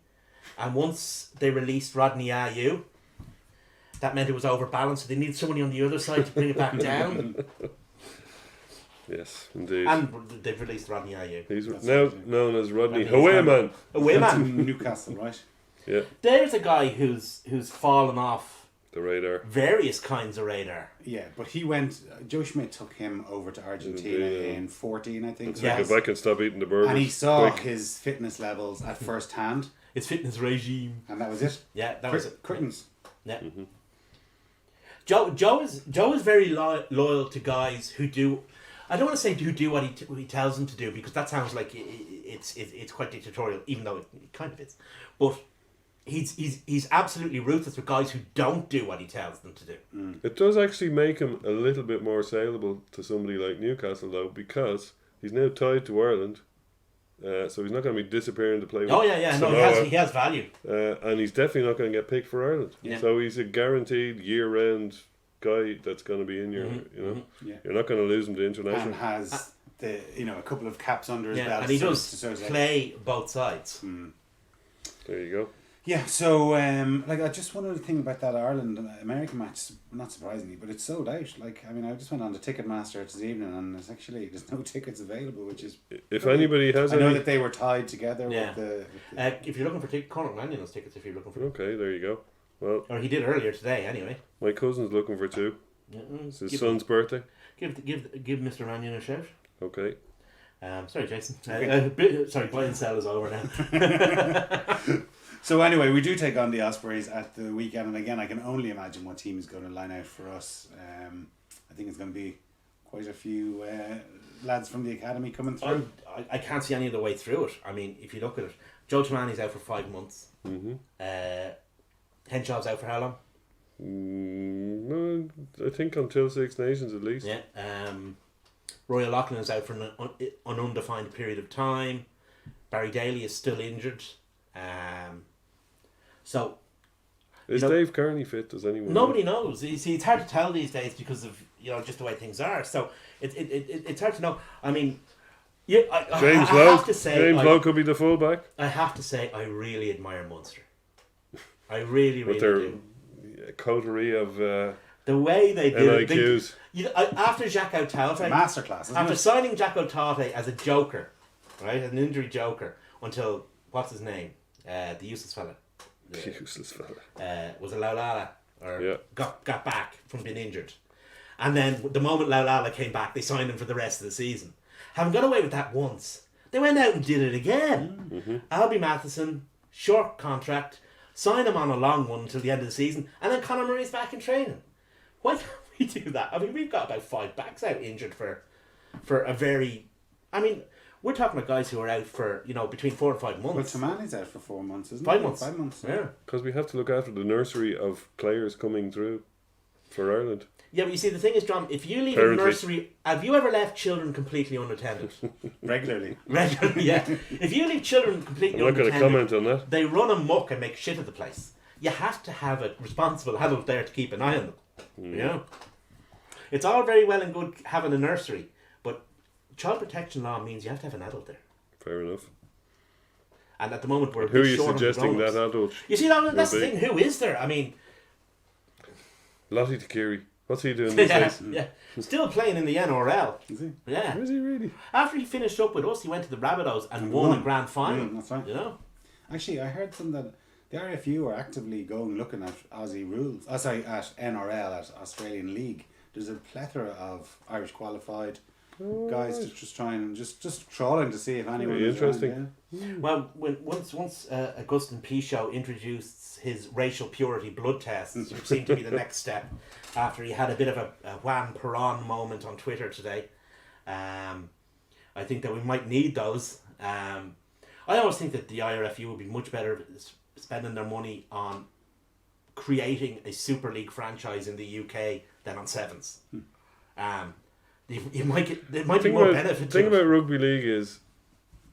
And once they released Rodney Ayew, that meant it was overbalanced. So they need somebody on the other side to bring it back down. Yes, indeed. And they've released Rodney Ayew. He's That's now amazing. known as Rodney Rodney Hawayman. Away That's man. in Newcastle, right? Yeah, There's a guy who's fallen off the radar. various kinds of radar. Yeah, but he went. Joe Schmidt took him over to Argentina Yeah. in 14, I think. It's it like was. if I can stop eating the burgers. And he saw quick. his fitness levels at first hand, It's fitness regime. and that was it. Yeah, that was it. Curtains. Yeah. Joe is very loyal to guys who do. I don't want to say who do what he tells them to do, because that sounds like it's quite dictatorial, even though it kind of is. But he's absolutely ruthless with guys who don't do what he tells them to do. It does actually make him a little bit more saleable to somebody like Newcastle, though, because he's now tied to Ireland, so he's not going to be disappearing to play with Oh yeah. No, Samoa, he has value. and he's definitely not going to get picked for Ireland. Yeah. So he's a guaranteed year-round guy that's going to be in your, you know, Yeah. you're not going to lose him to And international. has a couple of caps under his Yeah, belt. and he so does it's sort of like- play both sides. There you go. Yeah, so I just one other thing about that Ireland American match, not surprisingly, but it's sold out. Like, I mean, I just went on to Ticketmaster this evening, and there's no tickets available, which is. If anybody has I know any, that they were tied together Yeah. with the If you're looking for tickets, Conor Mannion has tickets. If you're looking for, okay, there you go. Well, or he did earlier today, anyway. my cousin's looking for two. Yeah, It's his son's birthday. give Mr. Mannion a shout. Okay. Sorry, Jason. Okay. Buy and sell is over now. So anyway, we do take on the Ospreys at the weekend, and again, I can only imagine what team is going to line out for us. I think it's going to be quite a few lads from the academy coming through. I can't see any other way through it. I mean, if you look at it, Joe Tremani's out for 5 months. Mm-hmm. Henshaw's out for how long? I think until Six Nations at least. Yeah. Roy O'Loughlin is out for an undefined period of time. Barry Daly is still injured. So Is Dave Kearney fit? Does anyone nobody knows. You see, it's hard to tell these days because of just the way things are. So it's hard to know. I mean, James I Lowe. have to say, James Lowe could be the fullback. I have to say, I really admire Munster. I really With their do. coterie of The way they do it. NIQs. After Jacques O'Tate, Masterclass, isn't after it? signing Jacques O'Tate as a joker, right, an injury joker, until what's his name, the useless fella, Useless fella. was it Laulala, or Yeah. got back from being injured, and then the moment Laulala came back, they signed him for the rest of the season. Having got away with that once, they went out and did it again. Mm-hmm. Albie Matheson, short contract, sign him on a long one until the end of the season, and then Conor Murray's back in training. Why can't we do that? I mean, we've got about 5 backs out injured for a very... I mean, we're talking about guys who are out for, between 4 and 5 Well, months. Tamani's out for 4 months, isn't 5 it? months. 5 months. Yeah. Because we have to look after the nursery of players coming through for Ireland. Yeah, but you see, the thing is, John, if you leave Apparently. a nursery... Have you ever left children completely unattended? Regularly. Regularly, yeah. If you leave children completely I'm not going to unattended, comment on that. they run amok and make shit of the place. You have to have a responsible adult there to keep an eye on them. Mm. You know? It's all very well and good having a nursery, but child protection law means you have to have an adult there. Fair enough. And at the moment, we're a Who are bit you short on suggesting grown-ups. that adult? You see, that's the will be? thing. Who is there? I mean, Lottie Takiri. What's he doing these yeah, days? yeah. Still playing in the NRL. Is he? Yeah. Is he really? After he finished up with us, he went to the Rabbitohs and won a grand final. That's right. You know? Actually, I heard some that the RFU are actively looking at Aussie rules. At NRL, at Australian League. There's a plethora of Irish qualified guys right. to just try and just trawling to see if anyone Very is interesting. around, Well, once Augustin Pichot introduced his racial purity blood tests, which seemed to be the next step, after he had a bit of a Juan Perón moment on Twitter today, I think that we might need those. I always think that the IRFU would be much better spending their money on creating a Super League franchise in the UK than on sevens. You might get there might be more benefit. The thing to it. about rugby league is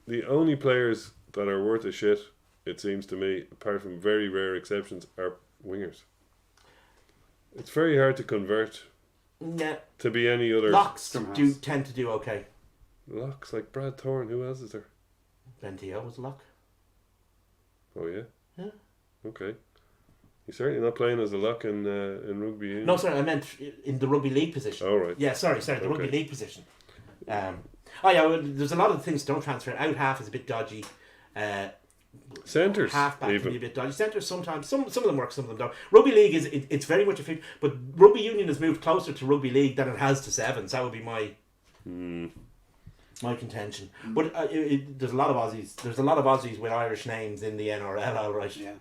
the only players that are worth a shit, it seems to me, apart from very rare exceptions, are wingers. It's very hard to convert Yeah, to be any other locks Scrum do halves. tend to do okay. locks like Brad Thorne. Who else is there? Ben Teo was a lock. Oh yeah. Yeah. Okay. He's certainly not playing as a lock in rugby union. No, sorry, I meant in the rugby league position. Oh right. Yeah, sorry, the Okay. rugby league position. There's a lot of things don't transfer. Out half is a bit dodgy. Centres Half back can even. be a bit dodgy. Centres sometimes, some of them work, some of them don't. Rugby league it's very much a fit, but rugby union has moved closer to rugby league than it has to sevens. That would be my contention. But there's a lot of Aussies. There's a lot of Aussies with Irish names in the NRL. All right. Yeah.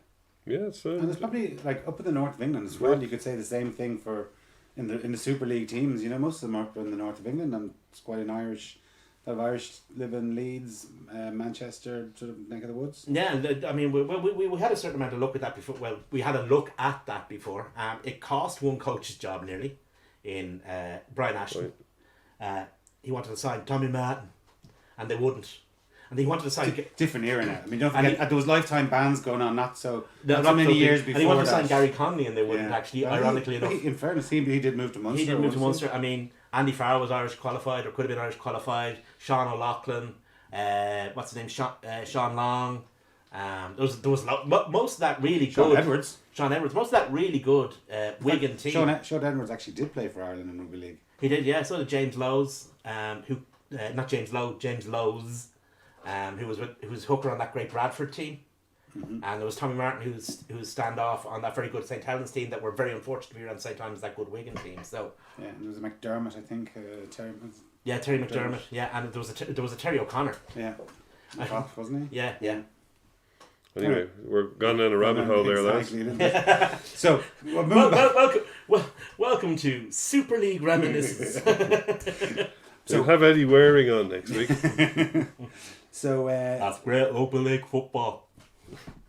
Yeah, it's And there's probably like up in the north of England as well. You could say the same thing for in the Super League teams. You know, most of them are up in the north of England, and it's quite an Irish. A lot of Irish live in Leeds, Manchester, sort of neck of the woods. Yeah, I mean, we had a certain amount of look at that before. Well, we had a look at that before. It cost one coach's job nearly, in Brian Ashton. He wanted to sign Tommy Martin, and they wouldn't. And he wanted to sign. Different era now. I mean, don't forget there was lifetime bans going on not so many so years big. before. And he wanted to that. sign Gary Conley, and they wouldn't actually. Well, ironically enough, in fairness, he did move to Munster. he did move to once, Munster. I mean, Andy Farrell was Irish qualified, or could have been Irish qualified. Sean O'Loughlin, what's his name? Sean Long. There was most of that really Sean good. Edwards. Sean Edwards. Most of that really good Wigan team. Sean Edwards actually did play for Ireland in rugby league. He did, yeah. So did James Lowes, not James Lowe, James Lowes, who was hooker on that great Bradford team. And there was Tommy Martin, who was standoff on that very good St Helens team that were very unfortunate to be around the same time as that good Wigan team. So Yeah, and there was a McDermott, I think. Terry, Yeah, Terry McDermott. Yeah, and there was a Terry O'Connor. Yeah. Cop, wasn't he? Yeah. Anyway, we're gone down a rabbit hole there, lads. Exactly. So, we'll move back. Welcome to Super League Reminiscence. So we'll have Eddie Waring on next week. So, That's great Open League football.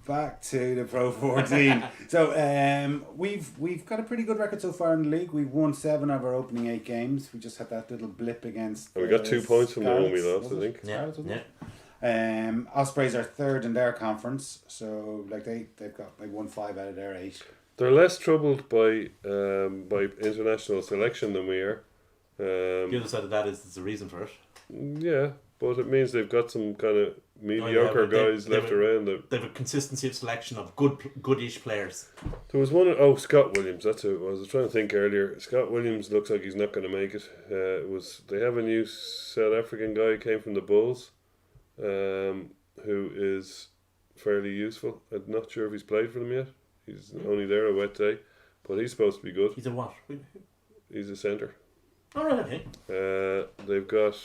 back to the Pro 14. So we've got a pretty good record so far in the league. We've won 7 of our opening 8 games. We just had that little blip against. And we got 2 points from the one we Scarlets, lost, I think. Scarlets, wasn't Yeah. it? Ospreys are 3rd in their conference, so like they've got like 1-5 out of their 8. They're less troubled by international selection than we are. The other side of that is there's a reason for it. Yeah, but it means they've got some kind of mediocre but they- guys they left were- around. They have a consistency of selection of goodish players. There was one. Scott Williams. That's who it was. I was trying to think earlier. Scott Williams looks like he's not going to make it. They have a new South African guy who came from the Bulls, who is fairly useful. I'm not sure if he's played for them yet. He's only there a wet day, but he's supposed to be good. He's a what? He's a centre. Oh, right, okay. They've got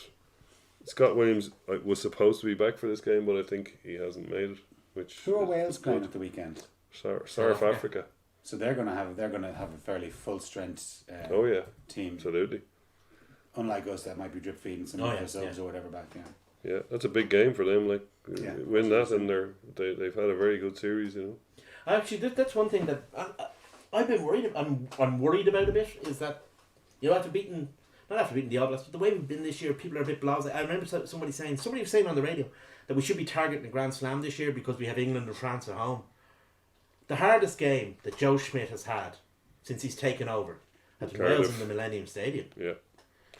Scott Williams was supposed to be back for this game, but I think he hasn't made it. Which Who are is Wales playing good. at the weekend? South Africa. So they're gonna have a fairly full strength Oh yeah, team. absolutely. Unlike us, that might be drip feeding some Oh, of yeah, ourselves yeah. or whatever back. Yeah. Yeah, that's a big game for them. Like Yeah. win that, and they've had a very good series. You know. Actually, that's one thing that I've been worried. I'm worried about a bit is that after beating the All Blacks, but the way we've been this year, people are a bit blasé. I remember somebody was saying on the radio that we should be targeting the Grand Slam this year because we have England and France at home. The hardest game that Joe Schmidt has had since he's taken over has been Wales Cardiff. in the Millennium Stadium. Yeah,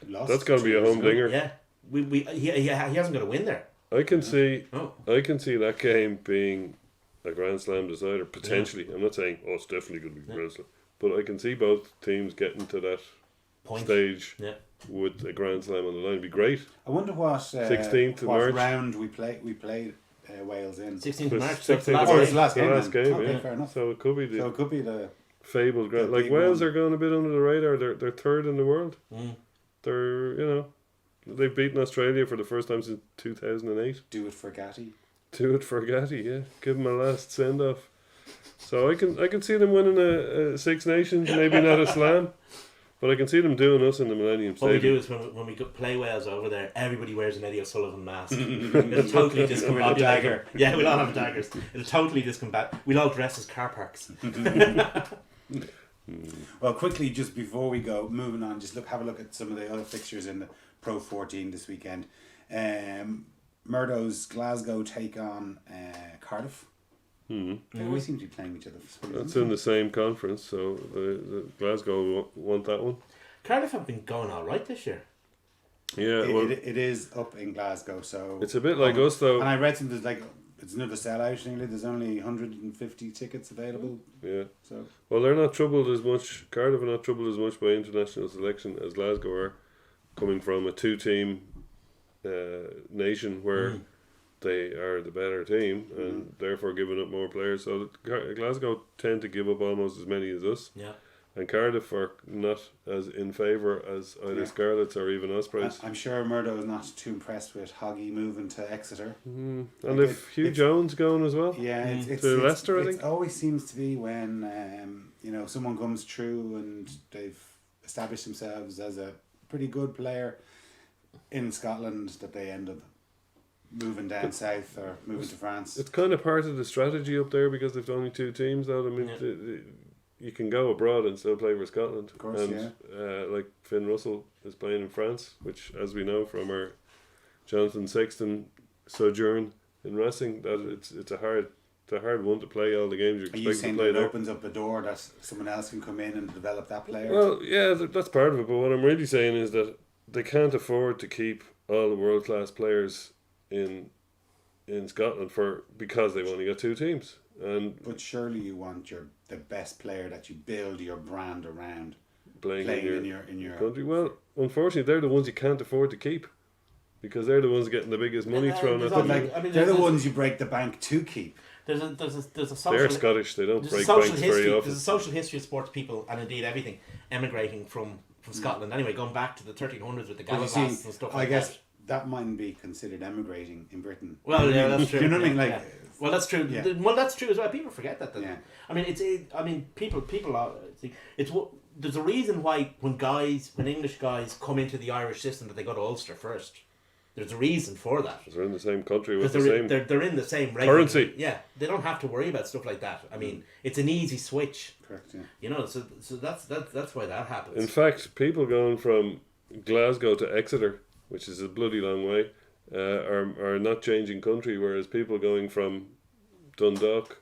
Lost that's going to be a 2 years home ago. dinger. Yeah, he hasn't got a win there. I can see Oh. that game being a Grand Slam decider potentially. I'm not saying it's definitely going to be Grand Slam, but I can see both teams getting to that Point. stage Yeah. with a Grand Slam on the line. It'd be great. I wonder what 16th of what March. round we played Wales in. 16th of March. 16th Last of Oh, game. it's the last The game. last then. game, Okay, yeah. fair enough. So it could be the So it could be the fabled Grand. the Like big Wales one. are going a bit under the radar. They're 3rd in the world. Mm. They're they've beaten Australia for the first time since 2008. do it for Gatti. Do it for Gatti, yeah. Give him a last send off. So I can see them winning a Six Nations, maybe not a slam, but I can see them doing us in the Millennium What we do Stadium. is when we play Wales over there, everybody wears an Eddie O'Sullivan mask. It'll totally discombobulate. dagger. Yeah, we'll all have daggers. It'll totally discombobulate. We'll all dress as car parks. Well, quickly, just before we go, moving on, just have a look at some of the other fixtures in the Pro 14 this weekend. Murdo's Glasgow take on Cardiff. They always seem to be playing each other for some That's reason. in the same conference, so the Glasgow want that one. Cardiff have been going all right this year. Yeah, well, It is up in Glasgow, so it's a bit like us though. And I read something like it's another sellout. Nearly, there's only 150 tickets available. Yeah. So Well, they're not troubled as much. Cardiff are not troubled as much by international selection as Glasgow are, coming from a 2-team nation where they are the better team and therefore giving up more players. So Glasgow tend to give up almost as many as us, Yeah. and Cardiff are not as in favour as either Yeah. Scarlets or even Ospreys. I'm sure Murdo is not too impressed with Hoggy moving to Exeter. And Like if Hugh it's- Jones going as well. Yeah, it's To Leicester, I it think. always seems to be when someone comes through and they've established themselves as a pretty good player in Scotland that they end up moving down south or moving to France. It's kind of part of the strategy up there because they've only 2 teams though. I mean, Yeah. you can go abroad and still play for Scotland. Of course, and, like Finn Russell is playing in France, which, as we know from our Jonathan Sexton sojourn in Racing, that it's a hard one to play all the games you're Are you expected saying to play that it there. opens up a door that someone else can come in and develop that player? Well, yeah, that's part of it. But what I'm really saying is that they can't afford to keep all the world class players in Scotland because they've only got 2 teams. And but surely you want the best player that you build your brand around playing in your country. Well, unfortunately, they're the ones you can't afford to keep because they're the ones getting the biggest money thrown at there's them. all- I mean, they're the there's- ones you break the bank to keep. There's a social. They're Scottish. They don't There's a break social banks history. very often. There's a social history of sports people and indeed everything emigrating from from Scotland anyway, going back to the 1300s with the But you Gallipass see, and stuff I like guess that. that mightn't be considered emigrating in Britain. Well, yeah, that's true. Do you know what I mean? Like, Yeah. Well, that's true. Yeah. Well, that's true as well. People forget that. Yeah. I mean, people are. It's what there's a reason why when English guys come into the Irish system that they go to Ulster first. There's a reason for that. They're in the same country with Because the same they're in the same regular, currency. Yeah, they don't have to worry about stuff like that. I mean, it's an easy switch. correct. Yeah. You know, so that's why that happens. In fact, people going from Glasgow to Exeter, which is a bloody long way, are not changing country, whereas people going from Dundalk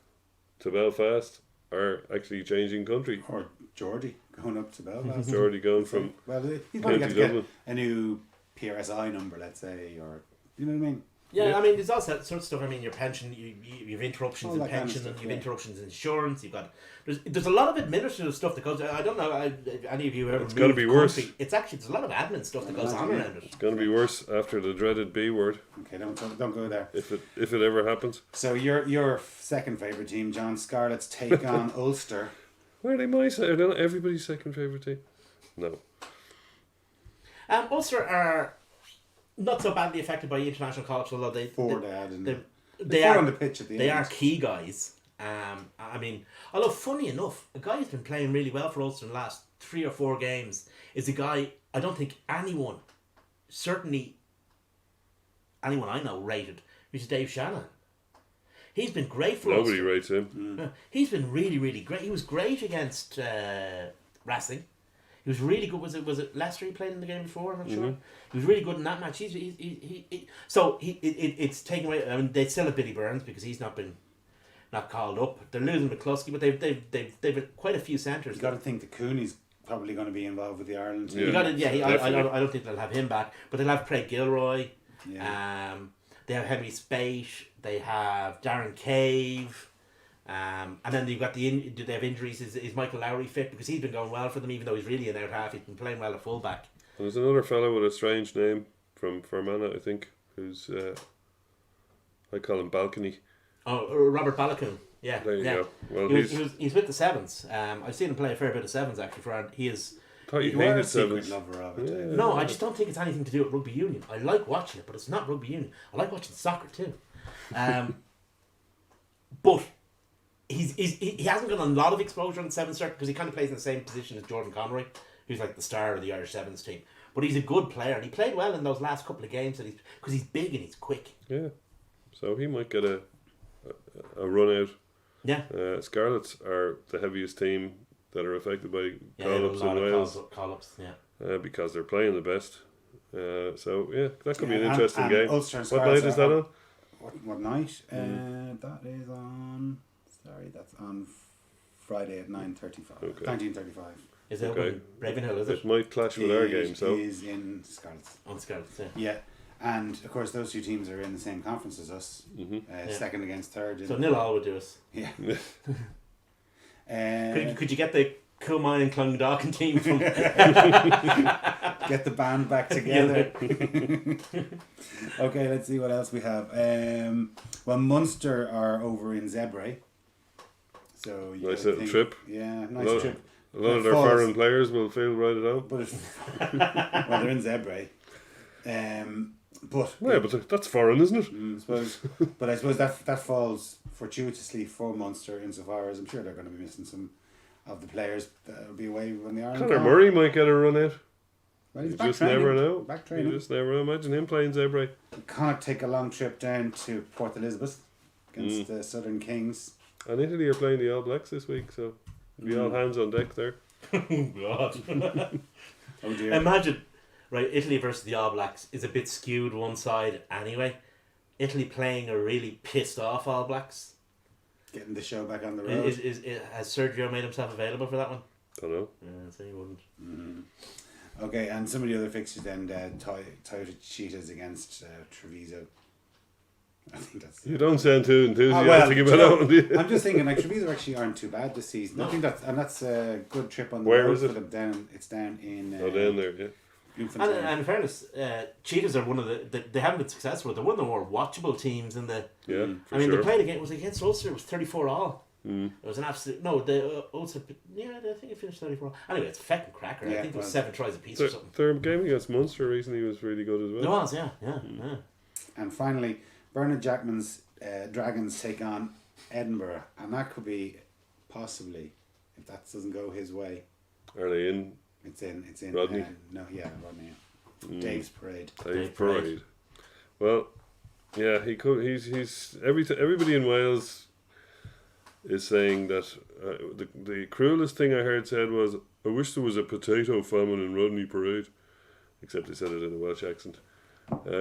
to Belfast are actually changing country. Or Geordie going up to Belfast. Already going from Well, he's probably got County to get Dublin. a new PRSI number, let's say, or you know what I mean. Yeah, Yeah. I mean, there's all that sort of stuff. I mean, your pension, you've interruptions All in that kind of pension, stuff, and you've yeah. interruptions in insurance. You've got there's a lot of administrative stuff that goes. I don't know if any of you have ever It's moved gotta be worse. country. It's actually there's a lot of admin stuff that goes on Imagine, around it. It's going to be worse after the dreaded B word, Okay, don't go there. if it ever happens. So your second favourite team, John Scarlett's take on Ulster. Where are they my side? Are they everybody's second favourite team? No. Ulster are not so badly affected by international call-ups, although they They they are are on the pitch at the they end. are key guys. I mean, although funny enough, a guy who's been playing really well for Ulster in the last 3 or 4 games is a guy I don't think anyone, certainly anyone I know, rated, which is Dave Shannon. He's been great for Nobody Ulster. rates him. Yeah, he's been really, really great. He was great against Racing. He was really good. Was it Leicester he played in the game before? I'm not sure. He was really good in that match. It's taken away. I mean, they still have Billy Burns because he's not called up. They're losing McCluskey, but they've quite a few centres. You got to think the Cooney's probably going to be involved with the Ireland team. Yeah. You got it. Yeah, I Definitely. don't think they'll have him back, but they'll have Craig Gilroy. Yeah. They have Henry Spate. They have Darren Cave. And then you've got do they have injuries? Is Michael Lowry fit? Because he's been going well for them, even though he's really an out half. He's been playing well at fullback. And there's another fellow with a strange name from Fermanagh, I think, who's I call him Balcony. Oh, Robert Balakoon. Yeah, There you yeah. go. Well, He's with the Sevens. I've seen him play a fair bit of Sevens actually. He is. I thought you You are a hated secret sevens. lover of it. Yeah. No, I just don't think it's anything to do with rugby union. I like watching it, but it's not rugby union. I like watching soccer too. But he hasn't got a lot of exposure on the Sevens circuit because he kind of plays in the same position as Jordan Conroy, who's like the star of the Irish Sevens team. But he's a good player, and he played well in those last couple of games. Because he's big and he's quick. Yeah. So he might get a run out. Yeah. Scarlets are the heaviest team that are affected by Yeah, call-ups in Wales call-ups, yeah. because they're playing the best. So yeah, that could be an Yeah, interesting and game. Ulster and What Scarlets night is are- that on? What night? That is on. Sorry, that's on Friday at 9:35. Okay. 19:35. Is it Okay. in Ravenhill, is it? It might clash with our game, so is in Scarlets. On Scarlets, yeah. Yeah, and of course those two teams are in the same conference as us. Second against third. So nil all would do us. Yeah. Could you get the Kilmine and Clondalkin team from... Get the band back together. Okay, let's see what else we have. Well, Munster are over in Zebre. So you Nice gotta little trip. Yeah, nice Lot- trip. a lot of their Falls. foreign players will feel right at home. But well, they're in Zebre. But Yeah, but that's foreign, isn't it? I suppose, but I suppose that falls fortuitously for Munster insofar as I'm sure they're going to be missing some of the players that will be away when they are. Conor Murray might get a run out. Well, he's You back just training. never know. Back You training. just never know. Imagine him playing Zebre. Can't take a long trip down to Port Elizabeth against the Southern Kings. And Italy are playing the All Blacks this week, so it'll be all hands on deck there. God. Oh dear. Imagine, right, Italy versus the All Blacks is a bit skewed one side anyway. Italy playing a really pissed off All Blacks. Getting the show back on the road. Has Sergio made himself available for that one? Don't know. Yeah, so he wouldn't. Okay, and some of the other fixtures then, Toyota Cheetahs against Treviso. I think that's... You don't sound too enthusiastic well, about you that know, one, do you? I'm just thinking, like, Treviso actually aren't too bad this season. No. I think that's a good trip on the Where road is for it? them. It's down in... Oh, down there, yeah. Bloemfontein. And in fairness, Cheetahs are one of they haven't been successful. They're one of the more watchable teams in the... Yeah, for I mean, sure. they played against Ulster. It was 34-all. It was an absolute they also I think it finished 34. Anyway, it's a fucking cracker. I think there was 7 tries apiece or something. Their game against Munster recently was really good as well. It was, yeah. And finally, Bernard Jackman's Dragons take on Edinburgh, and that could be possibly, if that doesn't go his way. Are they in? It's in. Rodney? Rodney. Dave's Parade. Dave Parade. Well, yeah, he could. He's everybody in Wales is saying that the cruelest thing I heard said was, "I wish there was a potato famine in Rodney Parade," except they said it in a Welsh accent,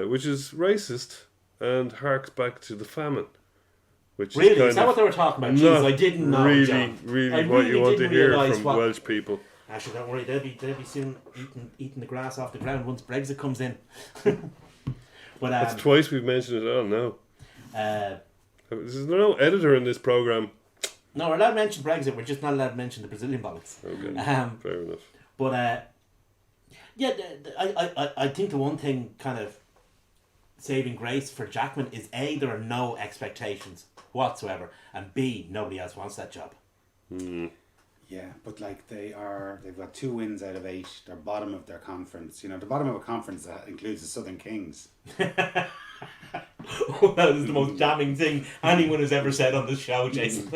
which is racist and harks back to the famine. Which really? Is that what they were talking about? Jeez, I didn't know, really, John. really what you want to hear from Welsh people. Actually, don't worry. They'll be soon eating the grass off the ground once Brexit comes in. But that's twice we've mentioned it all now. There's no editor in this program. No, we're allowed to mention Brexit. We're just not allowed to mention the Brazilian bollocks. Okay, fair enough. But I think the one thing kind of saving grace for Jackman is A, there are no expectations whatsoever, and B, nobody else wants that job. Yeah, but like they've got 2 wins out of 8. They're bottom of their conference. The bottom of a conference that includes the Southern Kings. That is the most damning thing anyone has ever said on this show, Jason.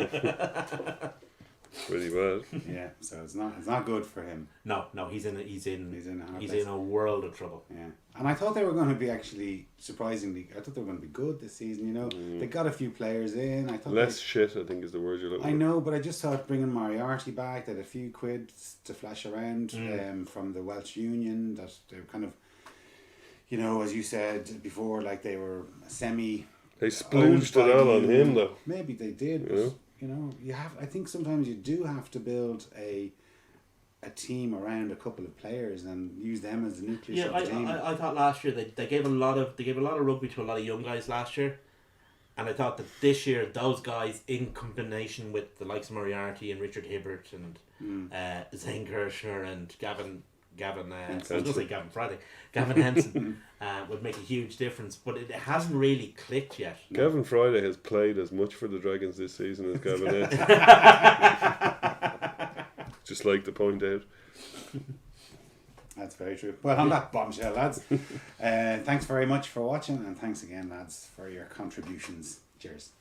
Pretty bad. Yeah, so it's not good for him. No, he's in a world of trouble. Yeah, and I thought they were going to be actually surprisingly. I thought they were going to be good this season. They got a few players in. I thought less shit, I think, is the word you're looking for. I know, but I just thought bringing Moriarty back, they had a few quids to flash around from the Welsh Union. That they were kind of, as you said before, like they were semi. They splooged it all on him, though. Maybe they did. You have. I think sometimes you do have to build a team around a couple of players and use them as the nucleus of the team. I thought last year they gave a lot of rugby to a lot of young guys last year, and I thought that this year those guys in combination with the likes of Moriarty and Richard Hibbert and Zane Kirshner and Gavin I was going to say Gavin Friday. Gavin Henson would make a huge difference, but it hasn't really clicked yet. Gavin Friday has played as much for the Dragons this season as Gavin Henson. Just like to point out. That's very true. Well, on that bombshell, lads, thanks very much for watching, and thanks again, lads, for your contributions. Cheers.